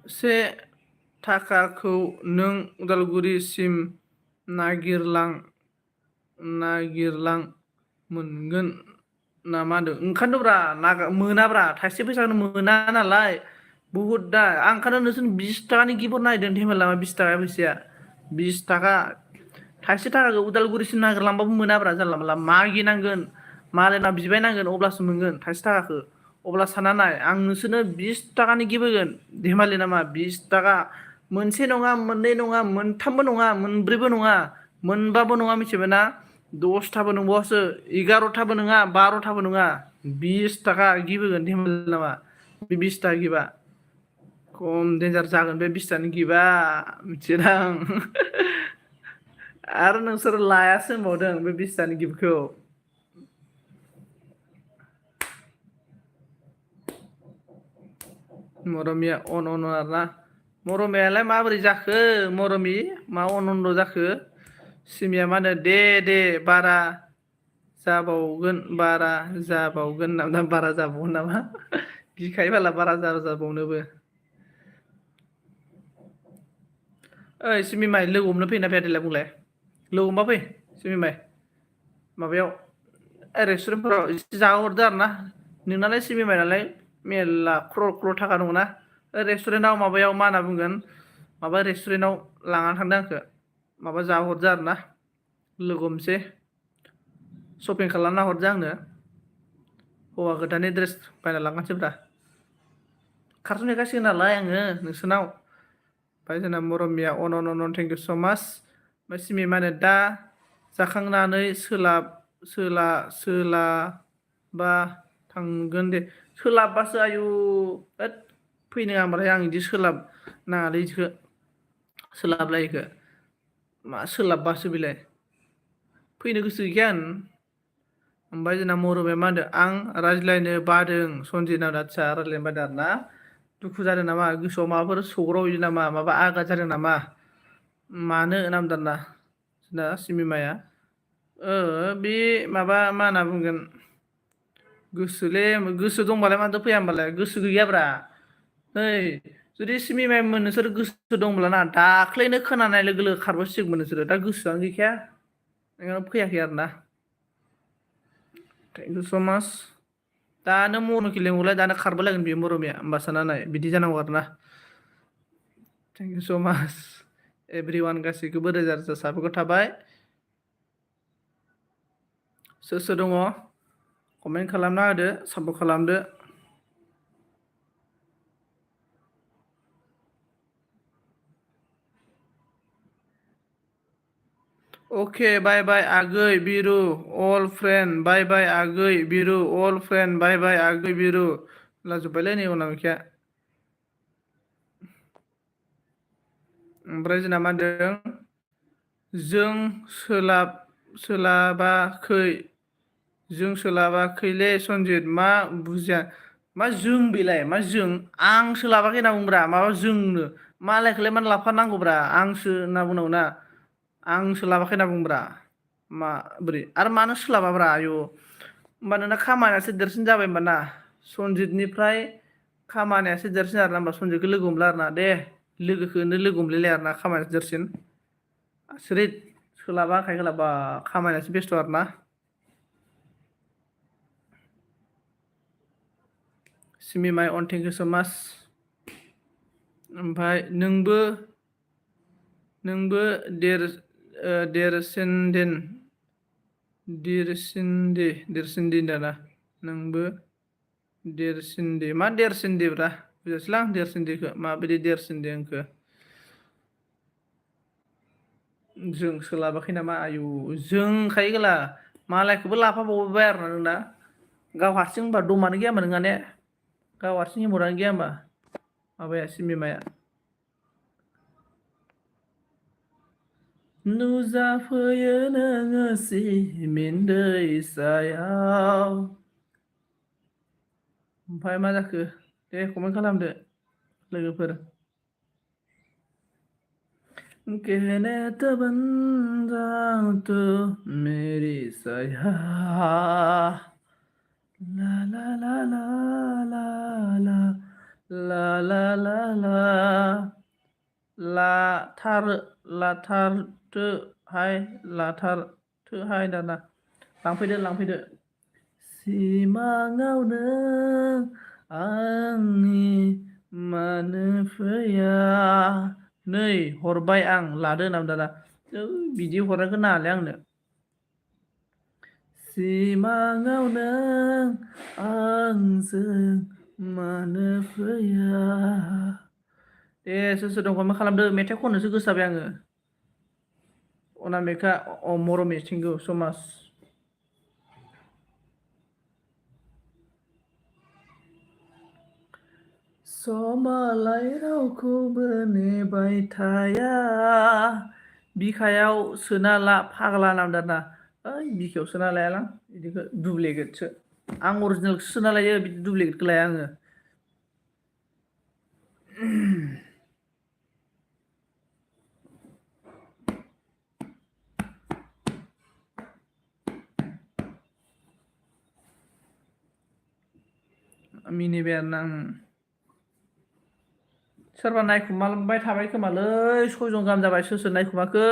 1 ताकाखौ नों उदालगुरिसिम नागिरलां मोनगोन ना मा होनदों ओंखारनोब्रा मोनाब्रा थाइसे फैसाखौनो मोना नालाय बुहुद दा आं ओंखारनो नोंसोर 20 ताकानि गिफ्ट नायदों धेमालि नामा 20 ताका फैसाया 20 ताका थाइसे ताकाखौ उदालगुरिसिम नागिरलांबाबो मोनाब्रा जानला मानला मागिनांगोन मालायनाव बिबायनांगोन अब्लासो मोनगोन थाइसे ताकाखौ अब्ला सानना नाय आं नोंसोरनो 20 ताकानि गिफ्ट होगोन धेमालि नामा 20 ताका मोनसे नङा मोननै नङा मोनथामबो नङा मोनब्रैबो नङा मोनबाबो नङा मिथिबाय ना 10 ताबो नंबावासो 11 ताबो नङा 12 ताबो नङा 20 ताका गिफ्ट होगोन धेमालि नामा बे 20 ताका गिफ्टआ खम डेन्जार जागोन बे 20 ताकानि गिफ्टआ मिथियोदां आरो नोंसोर लायासो होनबावदों बे 20 ताकानि गिफ्टखौ मरमिया अन आरोना मरमियालाय माबोरै जाखो मरमि मा अन जाखो सिमिया मा होनो दे बारा जाबावगोन नामा गिखायो बाला बारा जाबावनोबो ओइ सिमिमाइ लोगो हमनो फैना फैया देलाय बुंलाय लोगो हमबा फै सिमिमाइ माबायाव रेस्टुरेन्टफोराव एसे जाहोहरदो आरोना नोंनालाय सिमिमाइ नालाय मेरला क्रर थाखा दङ ना रेस्टुरेन्टआव माबायाव मा होनना बुंगोन माबा रेस्टुरेन्टआव लानानै थांदों आंखौ माबा जाहोहरदो आरोना लोगो हमसै शपिं खालामना हरदो आंनो हौवा गोदाननि ड्रेस बायना लांखानोसैब्रा खारसन हैखासिगोन नालाय आङो नोंसोरनाव ओमफ्राय जोंना मरमिया अन थेंक इउ स' माच ओमफ्राय सिमि मा होनो दा जाखांनानै सोलाबबा थांगोन दे सोलाबबासो आयु फैनो होमबाथाय आं बिदि सोलाब नाङालै बिदिखौ सोलाबलायिखौ मा सोलाबबासो बेलाय फैनो गोसो गैखाया ओमफ्राय जोंना मरमया मा होनदों आं रायज्लायनो बादों सनजितनाव आदसा रायज्लायनो बादों आरो ना दुखु जादों नामा गोसोआव माबाफोर सौग्रावहैदों नामा माबा आघात जादों नामा मानो नामदारना जोंना सिमिमाया बे माबा मा होनना बुंगोन गोसो दंबालाय मानोथो फैया होमबालाय गोसो गैयाब्रा नै जुदि सिमिमायमोन नोंसोर गोसो दंब्लाना दाख्लैनो खोनानाय लोगो लोगो खारबोसिगौमोन नोंसोरो दा गोसोआनो गैखाया ओंखायनो फैयाखै आरो ना थेंक इउ स' माच दानो मरमखौ लेंहरलाय दानो खारबोलायगोन बेयो मरमिया होमबासो नाय बिदि जानांगौ आरो ना थेंक इउ स' माच एभ्रि वान गासैखौबो रोजा रोजा साबायखर थाबाय सोर सोर दङ कमेन्ट खालामना होदो सापर्ट खालामदो अके बाय बाय आगै बिरु अल फ्रेन्ड बाय बाय आगै बिरु अल फ्रेन्ड बाय बाय आगै बिरु लाजोब्बायलै नै अनामिकाया ओमफ्राय जोंना मा होनदों जों सोलाबाखैले सनजित मा बुजिया मा जों बेलाय मा जों आं सोलाबाखै होनना बुंब्रा माबा जोंनो मालायखौलाय मानो लाफानांगौब्रा आंसो होनना बुंनांगौ ना आं सोलाबाखै होनना बुंब्रा माबोरै आरो मानो सोलाबाब्रा आयु होमबा नोंना खामानियासो देरसिन जाबाय होमबा ना सनजितनिफ्राय खामानियासो देरसिन आरोना होमबा सनजितखौ लोगो हमला आरोना दे लोगोखौनो लोगो हमलायलाय आरोना खामानियासो देरसिन आसरित सोलाबा खायखालाबा खामानियासो बेस्थ' आरोना सिमिमाइ अन थेंक इउ स' माच ओमफ्राय नोंबो देरसिनदे दाना नोंबो देरसिनदे मा देरसिनदेब्रा बुजियासैलां देरसिनदेखौ माबायदि देरसिनदे आंखो जों सोलाबाखै नामा आयु जों खायगोला मालायखौबो लाफाबावबाय आरोना नोंना गाव हारसिं होनबा दमानो गैया होनबा नोंहा ने गाव हारसिं इम्परटेन्ट गैया होनबा माबाया सिमिमाया नुजाफैयो नोङो सिमिन दैसायाव ओमफ्राय मा जाखो दे कमेन्ट खालामदो लोगोफोर कहने तो बन जाऊं तू मेरी साया ला ला ला ला ला ला ला ला ला ला लाथारथोहाय दाना लांफैदो सिमाङाव नों आंनि मानो फैया नै हरबाय आं लादो होनना दाना बिदि हरनायखौ नाङालै आंनो सिमाङाव नों आंजों मानो फैया दे सोर दं मा खालामदो मेथाइ खननोसो गोसो जाबाय आङो अनामिका मरमि थेंक इउ स' माच समालाय रावखौबो नेबाय थाया बिखायाव सोना ला फाग्ला नामदारना ओइ बिखायाव सोना लायालां बिदिखौ दुप्लिकेटसो आं अरिजिनेलखौसो सोना लायो बिदि दुप्लिकेटखौ लाया आङो मिनिबाय आरोना आं सोरबा नायखुमाबाय थाबाय खोमालै 6 जन गाहाम जाबाय सोर नायखुमाखो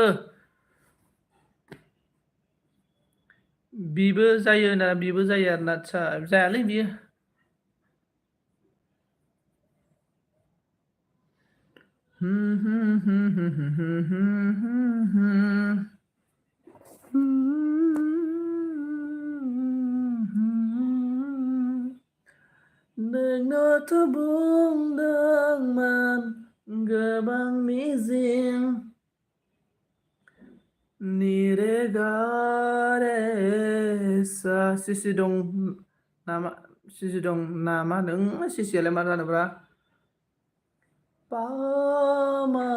बिबो जायो आरोना आदसा जायालै बियो नोंनोथ' बुंदोंमोन गोबां मिजिं निरेगारेसा सिसि दं नामा होनदों सिसियालाय मा जानोब्रा पामा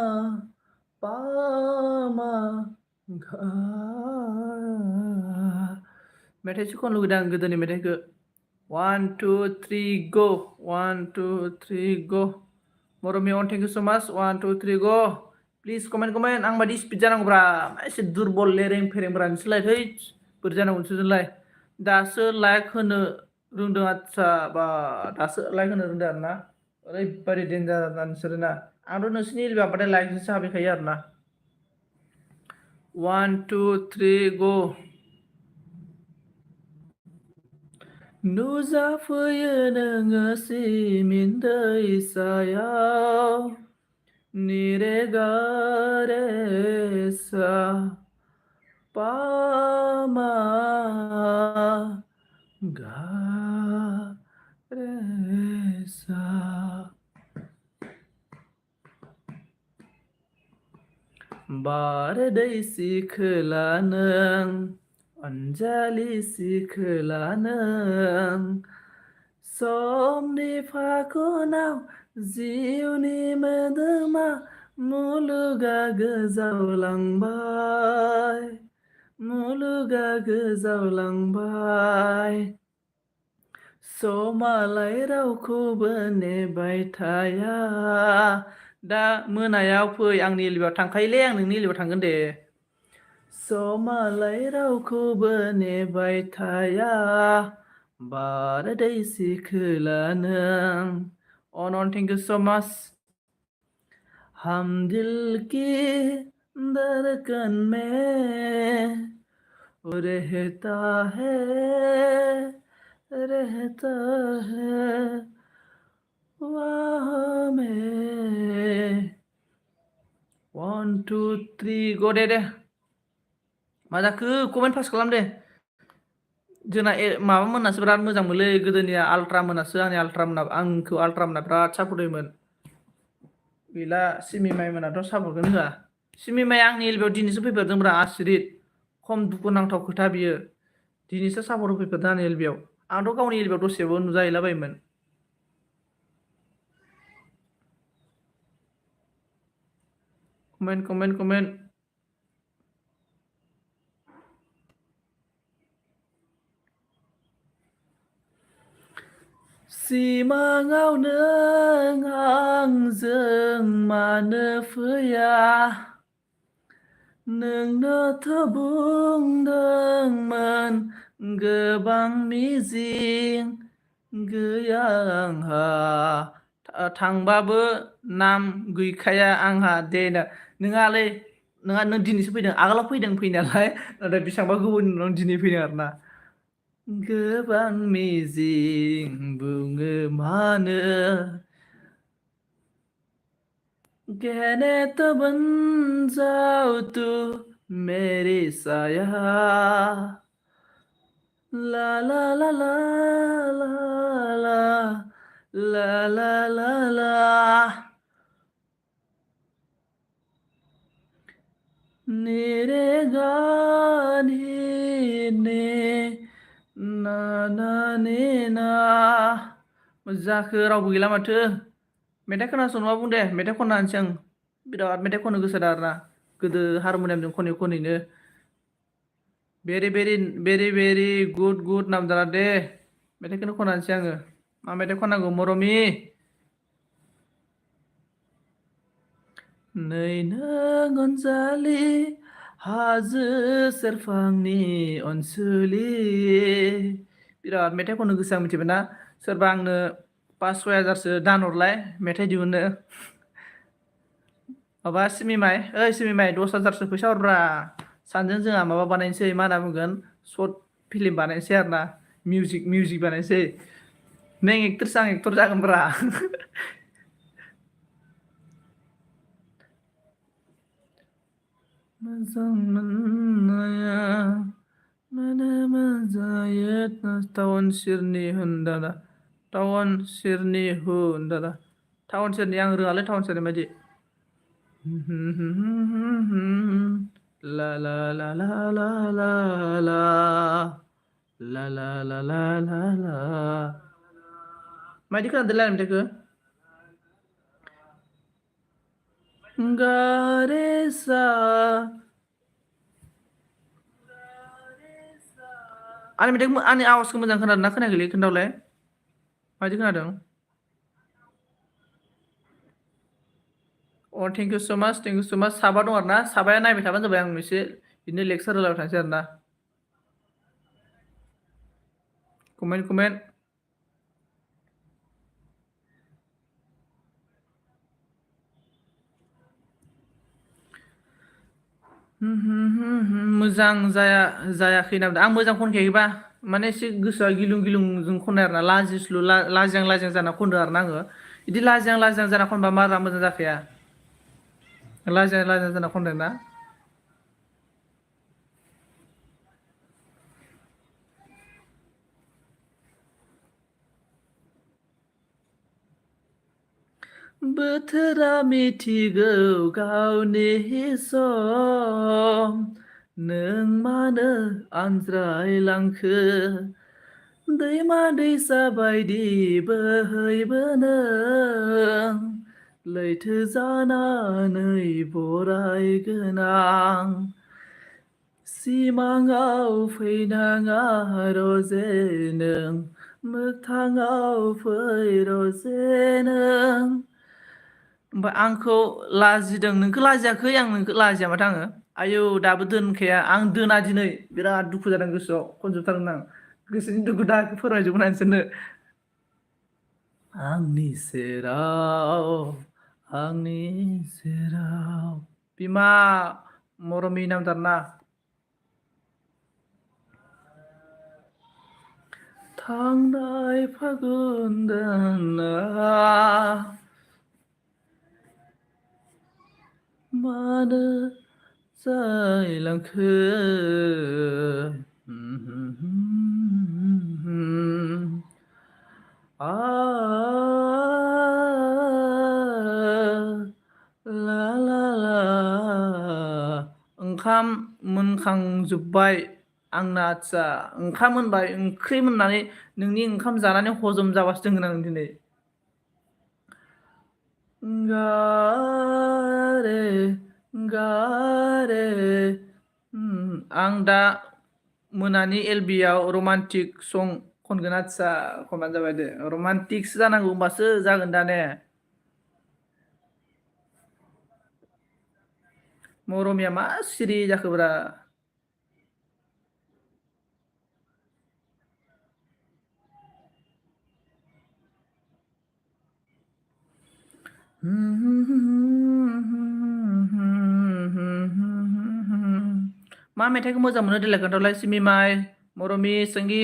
पामा मेथाइसो खननो लुगैदों आं गोदोनि मेथाइखौ 1 2 3 go 1 2 3 go मरमी अन thank you so much 1 2 3 go please comment आं बादि स्पिड जानांगौब्रा एसे दुरबल लेरें फेरेंब्रा नोंसोरलाय थै बोरै जानांगौ नोंसोरजोंलाय दासो लाइक होनो रोंदों आदसा बा दासो लाइक होनो रोंदों आरोना ओरैबायदि डेन्जार आरोना नोंसोरो ना आंथ' नोंसोरनि एलबि हाबबाथाय लाइकजोंसो हाबहैखायो आरोना 1 2 3 go नुजाफैयो नोङो सिमिन दैसायाव निरेगारेसा पामा गारेसा बारदै सिखोला नों अनजालि सिखोला नों समनि फाखनाव जिउनि मोदोमा मुलुगा गोजावलांबाय मुलुगा गोजावलांबाय समालाय रावखौबो नेबाय थाया दा मोनायाव फै आंनि एलबियाव थांखायोलै आं नोंनि एलबियाव थांगोन दे समालाय रावखौबो नेबाय थाया बारदै सिखोला नों अन थैंक यू सो मच हम दिल की धड़कन में रहता है वहाँ में 1 2 3 go दे मा जाखो कमेन्ट पास खालाम दे जोंना माबा मोनासो बिराद मोजां मोनलै गोदोनिया आल्ट्रा मोनासो आंखौ आल्ट्रा मोना बिराद सापर्ट होयोमोन गैला सिमिमाइ मोनाथ' सापर्टखौनो होआ सिमिमाइ आंनि एलबियाव दिनैसो फैफेरदोंब्रा आसरित खम दुखुनांथाव खोथा बियो दिनैसो सापर्ट होफैफेरदों आंनि एलबियाव आंथ' गावनि एलबियाव दसेबो नुजाहैलाबायोमोन कमेन्ट सिमाङाव नों आंजों मानो फैया नोंनोथ' बुंदोंमोन गोबां मिजिं गैया आंहा थांबाबो नाम गैखाया आंहा दे नोंहालाय नों दिनैसो फैदों आगोलाव फैदों फैनायालाय नाथाय बेसेबांबा गोबावनि उनाव दिनै फैदों आरोना गोबां मिजिं बुङो मानो कहने तो बन जाओ तू मेरी साया ला ला ला ला ला ला ला ला ला ला निरेगानि ना ना ने ना जाखो रावबो गैला माथो मेथाइ खोनासंनोबा बुं दे मेथाइ खनना होनोसै आं बिराद मेथाइ खननो गोसो दा आरोना गोदो हारम'नियामजों खनैनो भेरि गुड नामजादा दे मेथाइखौनो खनना होनोसै आङो मा मेथाइ खननांगौ मरमि नै नों अनजालि हाजो सेरफांनि अनसुलि बिराद मेथाइ खननो गोसो आं मिथिबाय ना सोरबा आंनो 5-6 हाजारसो दान हरलाय मेथाइ दिहुननो माबा सिमिमाइ 10,000सो फैसा हरब्रा सानैजों जोंहा माबा बानायनोसै मा होनना बुंगोन सर्ट फिल्म बानायनोसै आरोना मिउजिक बानायनोसै नों एक्ट्रेस आं एक्टर जागोनब्रा मोजां मोननाया मानो मोजायो टाउन सेरनि होनदादा टाउन सेरनि आं रोङालै टाउन सेरनि बायदि ला ला ला ला ला ला ला ला ला ला ला ला ला मायदि खोनादोंलाय मेथाइखौ गारेसा आंनि आवाजखौ मोजां खोनादों ना खोनायाखैलै खोन्थाहरलाय माबायदि खोनादों थेंक इउ स' माच साबा दं आरो ना साबाया नायबाय थाबानो जाबाय आं एसे बिदिनो लेक्सार होलाबाय थानोसै आरो ना कमेन्ट मोजां जायाखै ना आं मोजां खनखायाखैबा माने एसे गोसोआ गिलुं गिलुंजों खननाय आरो ना लाजिस्लु लाजियां जाना खनदो आरो ना आङो बिदि लाजियां जाना खनबा मारा मोजां जाखाया लाजियां जाना खनदों ना बोथोरा मिथिगौ गावनि सम नों मानो आनज्रायलांखो दैमा दैसा बायदि बोहैबोनो लैथो जानानै बरायगोन आं सिमाङाव फैनाङा रजे नों मोगथाङाव फै रजे नों ओमफ्राय आंखौ लाजिदों नोंखौ लाजियाखै आं नोंखौ लाजिया माथो आङो आयौ दाबो दोनखाया आं दोना दिनै बिराद दुखु जादों गोसोआव खनजोबथारगोन आं गोसोनि दुखु दाहाखौ फोरमायजोबगोन आं नोंसोरनो आंनि सेराव बिमा मरमि नामदार ना थांनाय फागुन दाना मानो जायलांखो ला ला ला ओंखाम मोनखांजोब्बाय आंना आदसा ओंखाम मोनबाय ओंख्रि मोननानै नोंनि ओंखाम जानानै हजम जाबासो दोनगोन आं दिनै गारे गारे आं दा मोनानि एलबियाव रमान्टिक सं खनगोन आदसा खनबानो जाबाय दे रमान्टिकसो जानांगौ होमबासो जागोन दा ने मरमिया मा सिरि जाखोब्रा मा मेथाइखौ मोजां मोनो देलाय खोन्थालाय सिमिमाइ मरमि सोंगि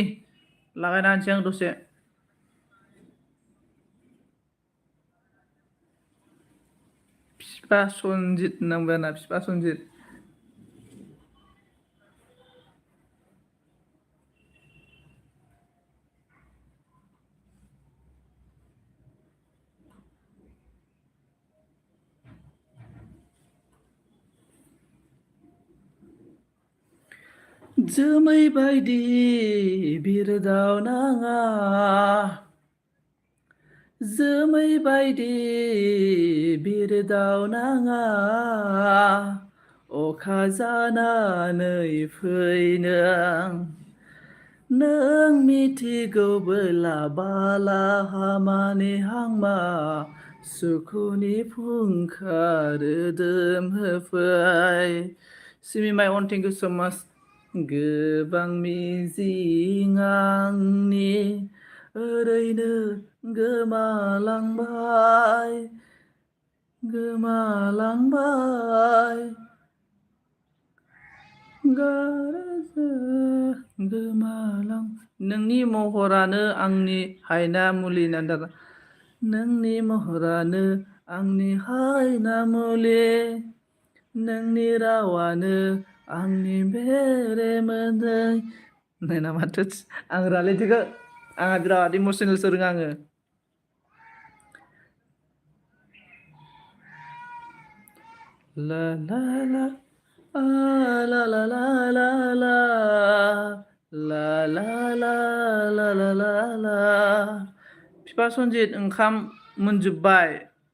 लागायना होनोसै आं दसे फिफा सनजित नांबाय आंना फिफा सनजित जोमै बायदि बिरदावनाङा जोमै बायदि बिरदावनाङा अखा जानानै फै नों मिथिगौबोला बालाहामानि हांमा सुखुनि फुंखा रोदोम होफै सिमिमाइ अन थेंक इउ स' माच गोबां मिजिं आंनि ओरैनो गोमालांबाय नोंनि महरानो आंनि हायना मुलि नांदार नोंनि महरानो आंनि हायना मुलि नोंनि रावानो आंनि बेरे मोदै नायना माथो आं रालिटिखौ आंहा बिराद इमसनेलसो रोङा आङो ला ला ला ला ला ला ला ला ला ला ला ला ला ला ला फिफा सनजित ओंखाम मोनजोब्बाय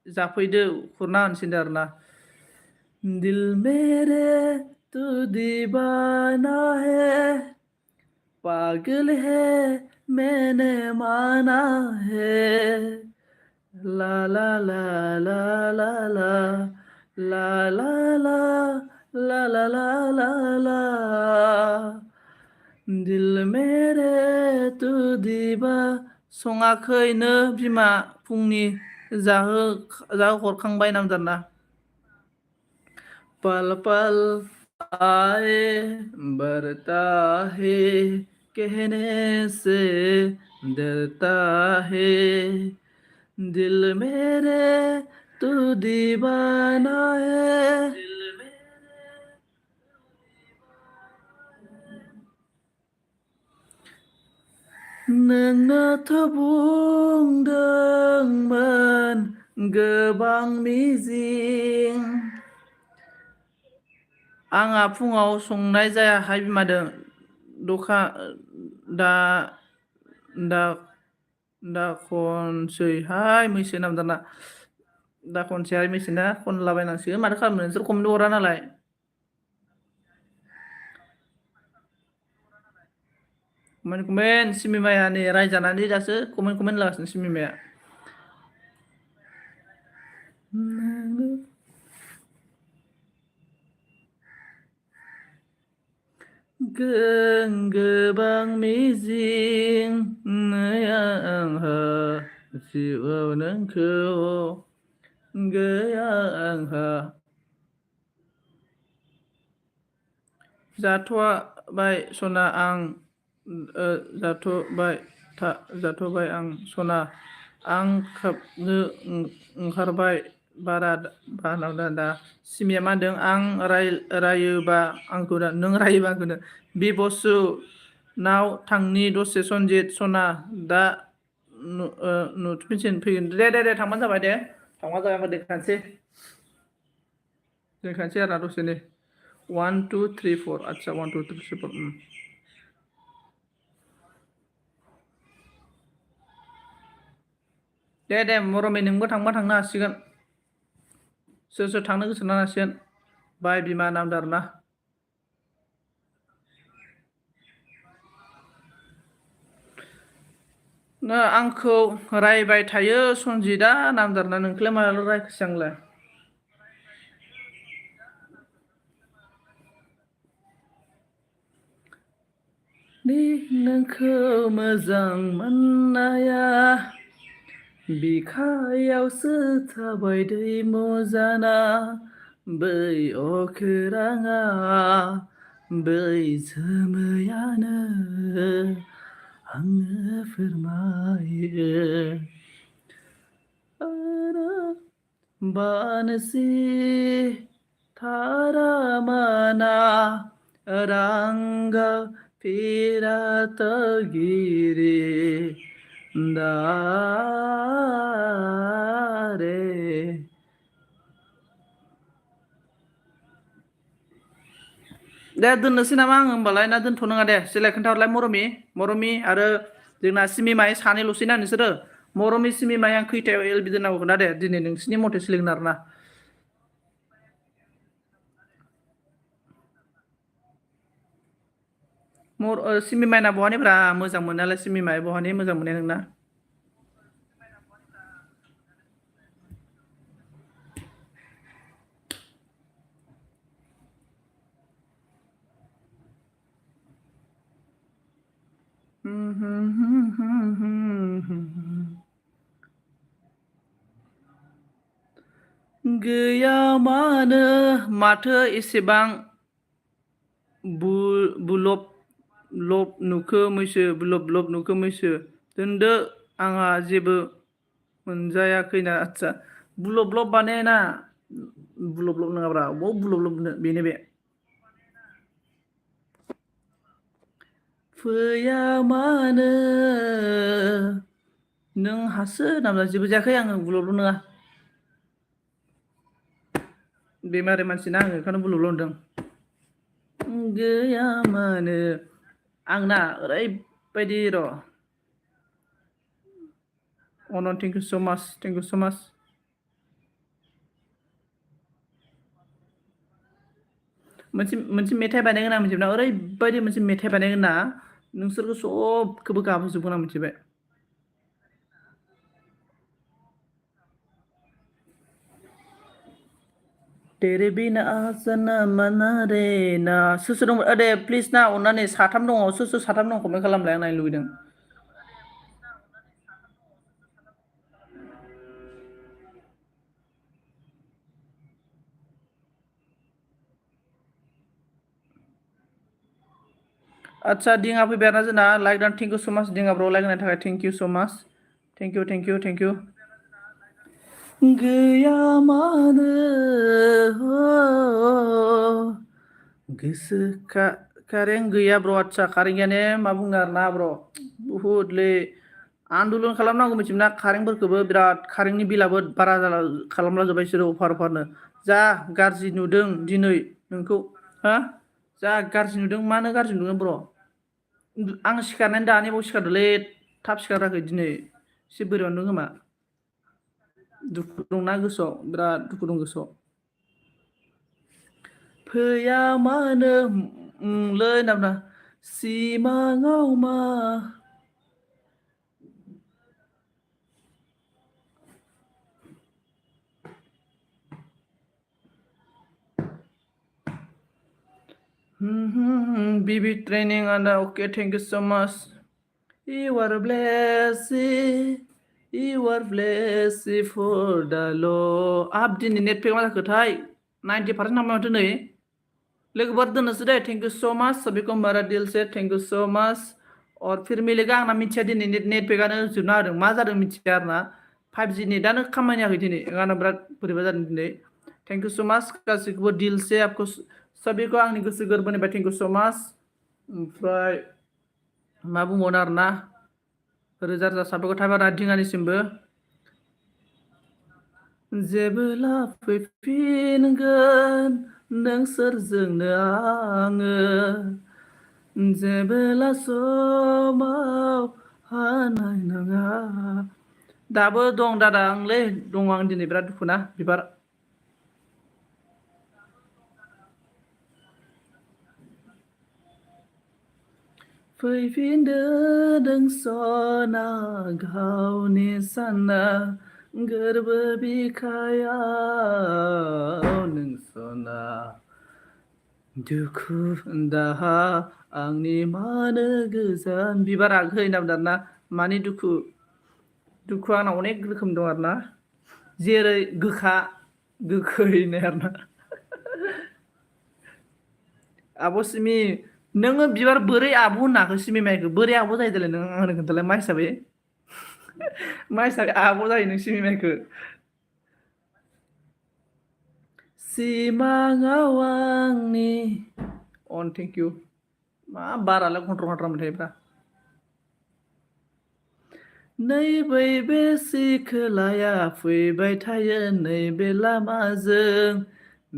जाफैदो खुरना होनोसै आरोना दिल मेरे तू दीवाना है पागल है मैंने माना है ला ला ला ला ला ला ला ला ला ला ला ला ला ला दिल मेरे तू दिबा सङाखैनो बिमा फुंनि हरखांबाय नामदारना पल पल आए बरता है कहने से डरता है दिल मेरे तू दीवाना है नोङोथ' बुंदोंमोन गोबां मिजिं आंहा फुङाव संनाय जायाहाय बिमादों दा दा दा खनसैहाय मैसो नामदाना दा खनसेहाय मैसोना खनलाबायनांसिगोन माथो खालामनो नोंसोर कमेन्ट हरा नालाय कमेन्ट सिमिमाया नै रायजानानै दासो कमेन्ट लागासिनो सिमिमाया गोबां मिजिं आंहा जिउआव नोंखौ गैया आंहा जाथ'बाय सना आं जाथ'बाय आं सना आं खाबनो ओंखारबाय बारा दा सिमिया मा होनदों आं रायोबा आंखौ नों रायोबा आंखौनो बे बसु नाव थांनि दसे सनजित सना दा नटिफिकेसन फैगोन दे थांबानो जाबाय दे थांबानो जाबाय आं दोनखानोसै आरो दसे नै 1 2 3 4 आच्छा 1 2 3 4 दे मरमि नोंबो थांबा थांनो हासिगोन सोर थांनो गोसो जानो हासिगोन बाय बिमा नामदार ना आंखौ रायबाय थायो सनजितआ नामदारना नोंखौलाय माला रायखोसै आंलाय नोंखौ मोजां मोननाया बिखायावसो थाबाय दै मोजाना बै अखोराङा बै जोमैयानो आंनो फोरमायो बानसि थारा माना रंगा फिरत गिरी दारे दे दोननोसै नामा आं होमबालाय ना दोनथ'नाङा दे सिलाय खोन्थाहरलाय मरमि आरो जोंना सिमिमाय सानैल'सै ना नोंसोरो मरमि सिमिमाय आं खैथायाव एलबि दोननांगौ खोन्था दे दिनै नोंसिनि मथे सोलिगोन आरोना सिमिमायना बहानिब्रा मोजां मोननायालाय सिमिमाय बहानि मोजां मोननाय नोंना गैया माथो एसेबां बुलब नुखो मैसो दोनदो आंहा जेबो मोनजायाखैना आच्छा बुलब बानायना बुलब नङाब्रा बबाव बुलब बेनो बे फैया मानो नों हासो नामा जेबो जायाखै आङो बुलब नङा बेमारि मानसि ना आङो बेखौनो बुलब होनदों गैया मानो आंना ओरैबायदि र' अनन थेंक इउ स' माच मोनसे मेथाइ बानायगोन आं मिथिबाय ओरैबायदि मोनसे मेथाइ बानायगोन ना नोंसोरखौ सबखौबो गाबहोजोबगोन आं मिथिबाय। तेरे बिना सनम ना रे ना सोर सोर दं दे प्लिज ना अननानै साथाम दङ सोर सोर साथाम दं कमेन्ट खालामलाय आं नायनो लुबैदों। आच्छा दिङा फैबाय आरोना जोंना लाइक दान थेंक इउ सो माच दिङा ब्र लाइक होनायनि थाखाय थेंक इउ सो माच thank you thank you thank you गैया मानो गोसो कारें गैया ब्र आच्छा कारें गैया ने मा बुङो आरोना ब्र बुहुदलै आन्दलन खालामनांगौ मिथिबायना कारेंफोरखौबो बिराद कारेंनि बिलाबो बारा खालामला जोब्बाय बिसोरो अफारनो जा गाज्रि नुदों दिनै नोंखौ हा जा गाज्रि नुदों मानो गाज्रि नुदों ब्र आं सिखारनानै दानि बाव सिखारदोंलै थाब सिखाराखै दिनै एसे बोरैबा नुदों खोमा दुखु दंना गोसोआव बिराद दुखु दं गोसोआव फैया मानो लै होनना बुंना सिमाङाव मा BB training and okay thank you so much you are blessed you are blessed for the Lord आप दिनै नेट पेक मा जाखोथाय 90% नांबाय माथो नै लोगोफोर दोननोसै दे थेंक इउ सो माच सभी को मेरा दिल से थेंक यू सो माच और फिर मिलेगा आंना मिथिया दिनै नेट पेकआनो जोबना होदों मा जादों मिथिया आरोना 5G नेटआनो खामानि होयाखै दिनै आंना बिराद बोरैबा जादों दिनै थेंक इउ सो माच गासैखौबो दिल से आपको सभी को आंनि गोसो गोरबोनिफ्राय थेंक इउ सो माच ओमफ्राय मा बुंबावनो आरोना रोजा रोजा साबायखर थाबाय आरोना दिङानिसिमबो जेबोला फैफिनगोन नोंसोरजोंनो आङो जेबोला समाव हानाय नङा दाबो दं दादा आंलै दङ आं दिनै बिराद दुखु ना बिबार फैफिनदों सना गावनि साना गोरबो बिखायाव नों सना दुखु दाहा आंनि मानो गोजान बिबार आगै होनना बुंदों आरोना मानि दुखु आंना अनेक रोखोम दं आरोना जेरै गोखा गोखै होननाय आरोना आब' सिमि नोङो बिबार बोरै आब' होननो हाखो सिमि माइखौ बोरै आब' जायो देलाय नों आंनो खोन्थालाय मा हिसाबै आब' जायो नों सिमि माइखौ सिमाङाव आंनि अन थेंक इउ मा बारालाय घन्ट्र घन्ट्रा मोनथायब्रा नैबे बे सिखोलाया फैबाय थायो नैबे लामाजों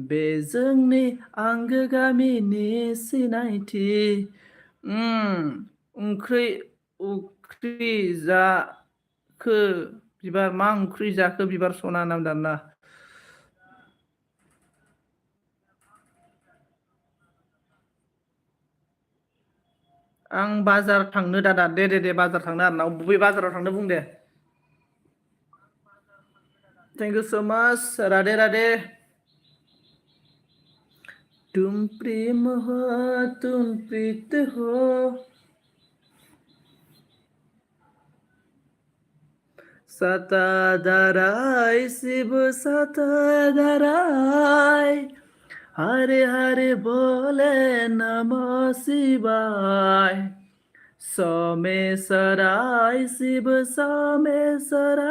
बे जोंनि आंगो गामिनि सिनायथि ओंख्रि जाखो बिबार मा ओंख्रि जाखो बिबार सना होनना बुंदों आरोना आं बाजार थांनो दादा दे बाजार थांनो आरोना बबे बाजाराव थांनो बुं दे थेंक इउ सो माच राधे राधे तुम प्रेम हो तुम प्रीत हो सताधाराय शिव सताधाराय हरे हरे बोले नमः शिवाय सोमेश्वराय शिव सोमेश्वराय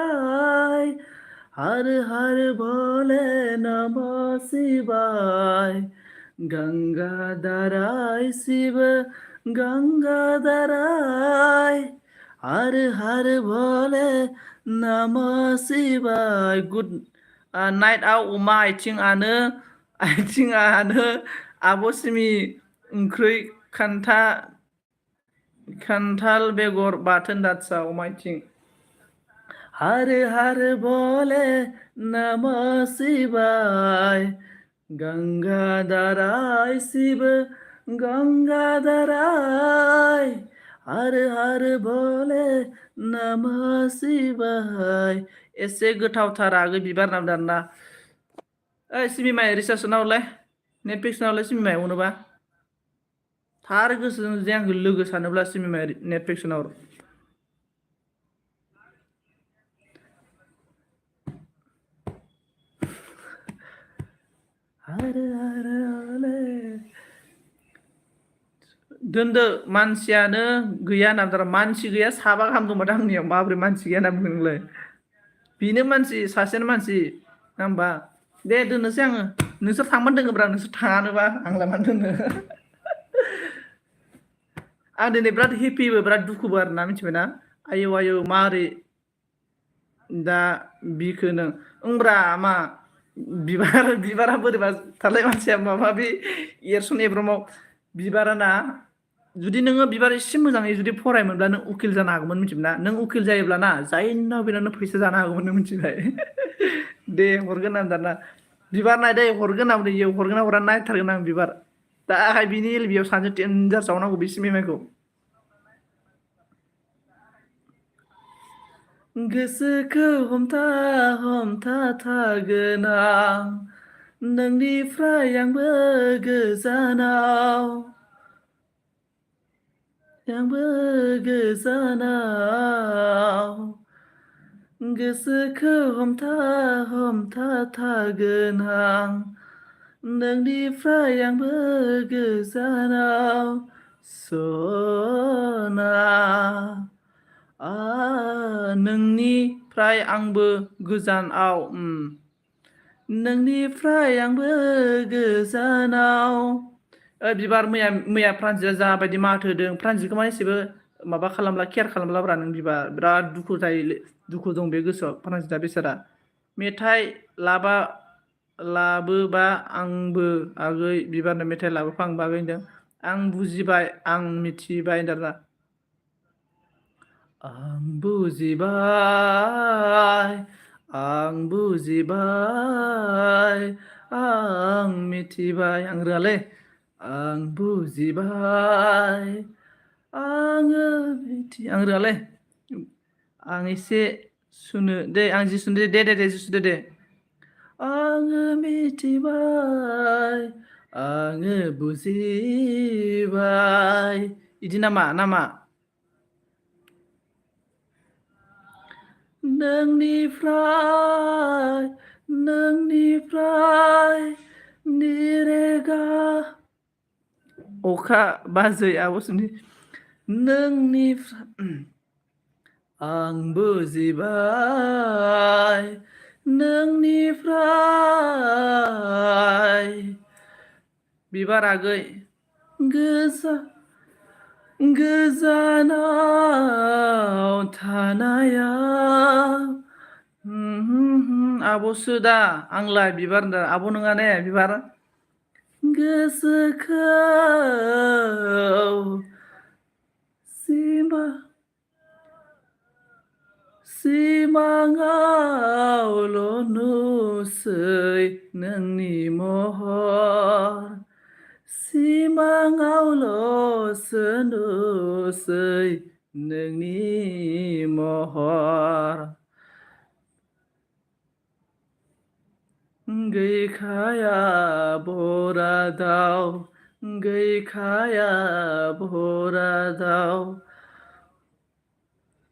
हर हर बोले नमः शिवाय गंगाधराय शिव गंगाधराय हर हर बोले नमः शिवाय गुड नाइट आव अमा आथिङानो आब' सिमि ओंख्रै खान्थाल बेगर बाथोन दातसा अमा आथिं हर हर बोले नमः शिवाय गंगाधराय शिव गंगाधराय हर हर भोले नमः शिवाय एसे गोथावथार आगै बिबार नामदों आरोना ओइ सिमिमाय रिसार्च नावलाय नेटफ्लिक्स नावलाय सिमिमाय अनोबा थार गोसोजों जे आंखौ लोगो सानोब्ला सिमिमाय नेटफ्लिक्स नाव हर हर भोले दोनदो मानसियानो गैया होनना बुंदों मानसि गैया साबा गाहाम दंमाथो आंनियाव माबोरै मानसि गैया होनना बुंदों नोंलाय बेनो मानसि सासेयानो मानसि ना होमबा दे दोननोसै आङो नोंसोर थांबानो दोनगोनब्रा नोंसोर थाङानोबा आंलाय मानो दोननो आं दिनै बिराद हेपिबो बिराद दुखुबो आरोना मिथिबायना आयौ आयौ मारै दा बिखो नों ओंब्रा मा बिबारा बोरैबा थारलाय मानसिया माबा माबि एरसन एब्रमाव बिबारा ना जुदि नोङो बिबार एसे मोजाङै जुदि फरायमोनब्ला नों उकिल जानो हागौमोन मिथिबायना नों उकिल जायोब्ला ना जायनाव बेनावनो फैसा जानो हागौमोन नों मिथिबाय दे हरगोन आं दाना बिबार नायदै हरगोन आं इयो हरगोन ना हरा नायथारगोन आं बिबार दाहाय बिनि एलबियाव सानसे डेन्जार जावनांगौ बे सिमिमाइखौ गोसोखौ हमथा हमथा थागोन आं नोंनिफ्राय आंबो गोजानाव गोसोखौ हमथा हमथा थागोन आं नोंनिफ्राय आंबो गोजानाव सना नोंनिफ्राय आंबो गोजानाव नोंनिफ्राय आंबो गोजानाव बिबार मैया प्रान्जिता जाबायदि माथो होदों प्रान्जितखौ माने एसेबो माबा खालामला केयार खालामलाब्रा नों बिबार बिराद दुखु जायो दुखु दं बे गोसोआव प्रान्जिता बेसारा मेथाइ लाबोबा आंबो आगै बिबारनो मेथाइ लाबोफा आंबो आगै होनदों आं बुजिबाय आं मिथिबाय होनदों आं बुजिबाय आं मिथिबाय आं रोङालै आं बुजिबाय आं रोङालै आं एसे सुनो दे आं जि सुनो दे जि सुदो दे आङो मिथिबाय आङो बुजिबाय इदि नामा नोंनिफ्राय निरेगा अखा बाजै आब'सुनि नोंनिफ्राय आं बुजिबाय नोंनिफ्राय बिबार आगै गोजानाव थानाया आब'सो दा आंलाय बिबार होनदों आब' नङा ने बिबार गोसोखौ सिमाङावल' नुसै नोंनि महर सिमाङावल'सो नुसै नोंनि महर गैखाया बरादाव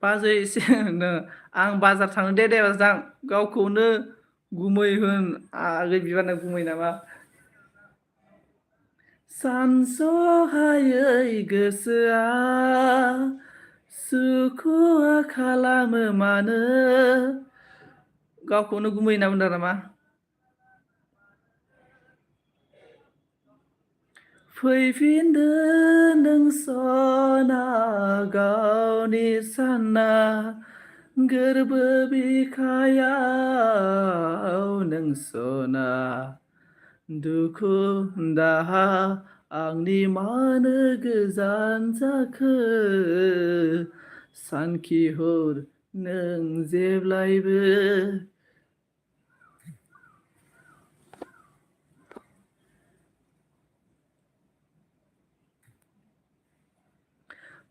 बाजै एसे आं बाजार थांनो दे बाजार गावखौनो गुमै होन आगै बिबारनो गुमै नामा सानस'हायै गोसोआ सुखुआ खालामो मानो गावखौनो गुमै होनना बुंदों नामा फैफिनदो नों सना गावनि सानना गोरबो बिखायाव नों सना दुखु दाहा आंनि मानो गोजान जाखो सानखिहर नों जेब्लायबो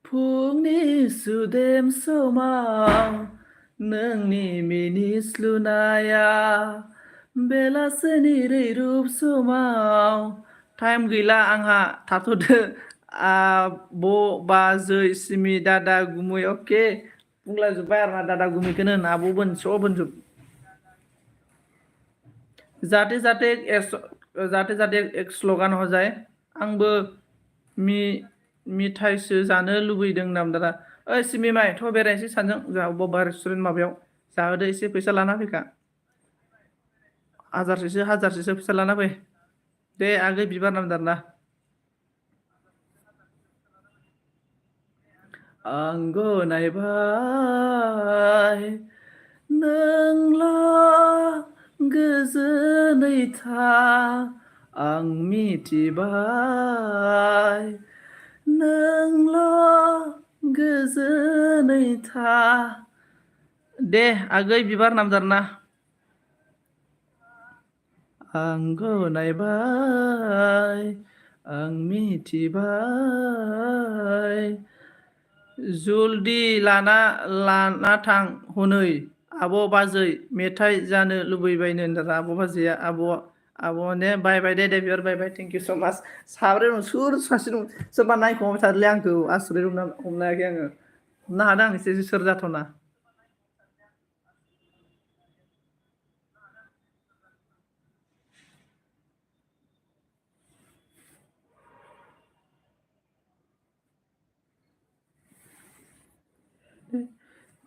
फुंनि सुदेम समाव नोंनि मिनिस्लुनाया बेलासिनि रैरुब समाव टाइम गैला आंहा थाथ'दो आब' बाजै सिमि दादा गुमै अके बुंलाजोब्बाय आरोना दादा गुमैखौनो होन आब' बोन सब होनजोब जाहाथे जाहाथे एक स्ल'गान हो जाए आंबो मिथाइसो जानो लुबैदों नाम दादा ओइ सिमि माइ थ' बेरायनोसै सानजों जोंहा बबेबा रेस्टुरेन्ट माबायाव जाहोदो एसे फैसा लाना फैखा हाजारसेसो फैसा लाना फै दे आगै बिबार नामदार ना आं गनायबाय नोंल' गोजोनै था आं मिथिबाय नोंल' गोजोनै था दे आगै बिबार नामदार ना आं गनायबाय आं मिथिबाय जल्दि लाना थां हनै आब' बाजै मेथाइ जानो लुबैबायनो दादा आब' बाजैया आब' ने बाय बाय दे बिबार बाय बाय थेंक इउ स' माच साब्रै दं सोर सासे दं सोरबा नायखोमाबाय थादोंलै आंखौ आसुरित हमनो हायाखै आङो हमनो हादों आं एसे सोर जाथावना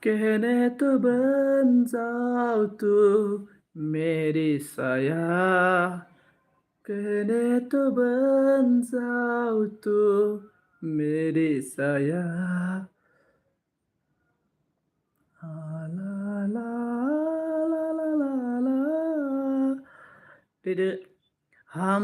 कहने तो बन जाओ तू मेरी साया कहने तो बन जाओ तू मेरी साया ला ला ला ला ला ला दे हम